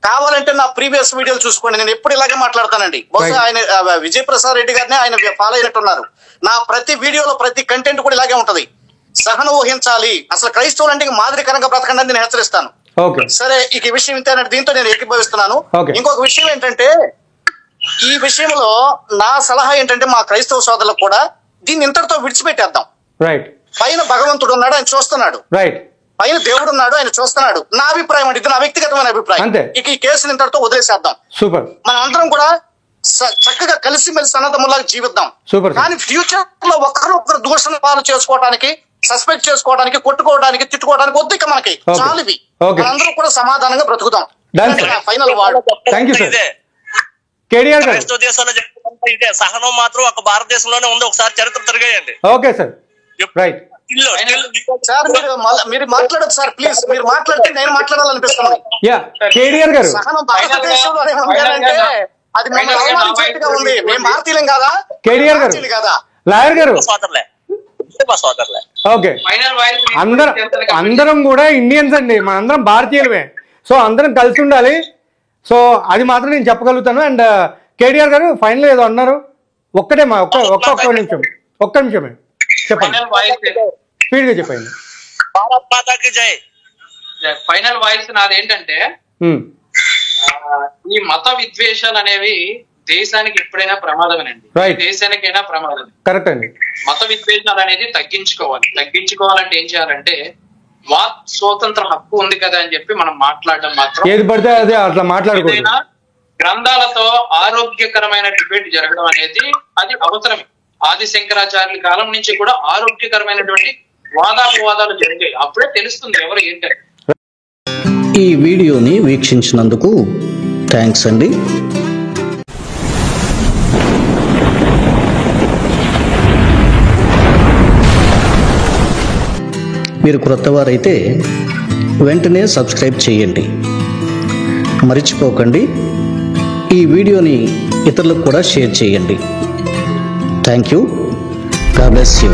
కావాలంటే నా ప్రీవియస్ వీడియోలు చూసుకోండి, నేను ఎప్పుడు ఇలాగే మాట్లాడతానండి. బహుశా ఆయన విజయ్ ప్రసాద్ రెడ్డి గారిని ఆయన ఫాలో అయినట్టున్నారు. నా ప్రతి వీడియోలో ప్రతి కంటెంట్ కూడా ఇలాగే ఉంటది. సహనం ఊహించాలి, అసలు క్రైస్తవులు అంటే మాదిరికరంగా బ్రతకండి అని నేను హెచ్చరిస్తాను. సరే, ఈ విషయం ఇంతేనంటే దీంతో నేను ఏకీభవిస్తున్నాను. ఇంకొక విషయం ఏంటంటే, ఈ విషయంలో నా సలహా ఏంటంటే మా క్రైస్తవ సోదరులకు కూడా దీన్ని ఇంతటితో విడిచిపెట్టేద్దాం. పైన భగవంతుడు ఉన్నాడు, ఆయన చూస్తున్నాడు. పైన దేవుడు ఉన్నాడు, ఆయన చూస్తున్నాడు. నా అభిప్రాయం అంటే, ఇది నా వ్యక్తిగతమైన అభిప్రాయం. ఇక ఈ కేసుని ఇంతటితో వదిలేసేద్దాం. మనం అందరం కూడా చక్కగా కలిసిమెలిసి అన్నదమ్ములాగా జీవిద్దాం. కానీ ఫ్యూచర్ లో ఒకరు దూషణ పాలు చేసుకోవడానికి, సస్పెక్ట్ చేసుకోవడానికి, కొట్టుకోవడానికి, తిట్టుకోవడానికి వద్దు. ఇక మనకి చాలు ఇవి. మనందరం కూడా సమాధానంగా బ్రతుకుదాం. Final word. ఇదే సహనం మాత్రం ఒక భారతదేశంలోనే ఉంది. ఒకసారి చరిత్ర తిరిగేయండి. Okay sir, right. సార్ మీరు మాట్లాడదు సార్, ప్లీజ్. మీరు మాట్లాడితే నేను మాట్లాడాలనిపిస్తుంది. సహనం భారతదేశంలోనే ఉందంటే అది మేము అవమానించినట్టుగా ఉంది. మేము భారతీయులం కాదా? కేటీఆర్ గారు, లాయర్ గారు, ఓకే, అందరం కూడా ఇండియన్స్ అండి, మనందరం భారతీయులమే. సో అందరం కలిసి ఉండాలి. సో అది మాత్రం నేను చెప్పగలుగుతాను. అండ్ కేటీఆర్ గారు, ఫైనల్ ఏదో అన్నారు, ఒక్క నిమిషం చెప్పండి, స్పీడ్ గా చెప్పండి. ఫైనల్ వాయిస్ నాది ఏంటంటే, ఈ మత విద్వేషాలు అనేవి దేశానికి ఎప్పుడైనా ప్రమాదమేనండి. దేశానికైనా ప్రమాదం. కరెక్ట్ అండి. మత విద్వేషాలు అనేది తగ్గించుకోవాలంటే ఏం చేయాలంటే, వాక్ స్వాతంత్ర హక్కు ఉంది కదా అని చెప్పి మనం మాట్లాడడం మాత్రం, ఏది పడితే అదే అట్లా మాట్లాడకూడదు. గ్రంథాలతో ఆరోగ్యకరమైన డిబేట్ జరగడం అనేది అది అవసరమే. ఆది శంకరాచార్యుల కాలం నుంచి కూడా ఆరోగ్యకరమైనటువంటి వాదాపవాదాలు జరిగాయి. అప్పుడే తెలుస్తుంది ఎవరు ఏంటని. ఈ వీడియోని వీక్షించినందుకు థ్యాంక్స్ అండి. మీరు క్రొత్తవారైతే వెంటనే సబ్స్క్రైబ్ చేయండి. మర్చిపోకండి, ఈ వీడియోని ఇతరులకు కూడా షేర్ చేయండి. Thank you. God bless you.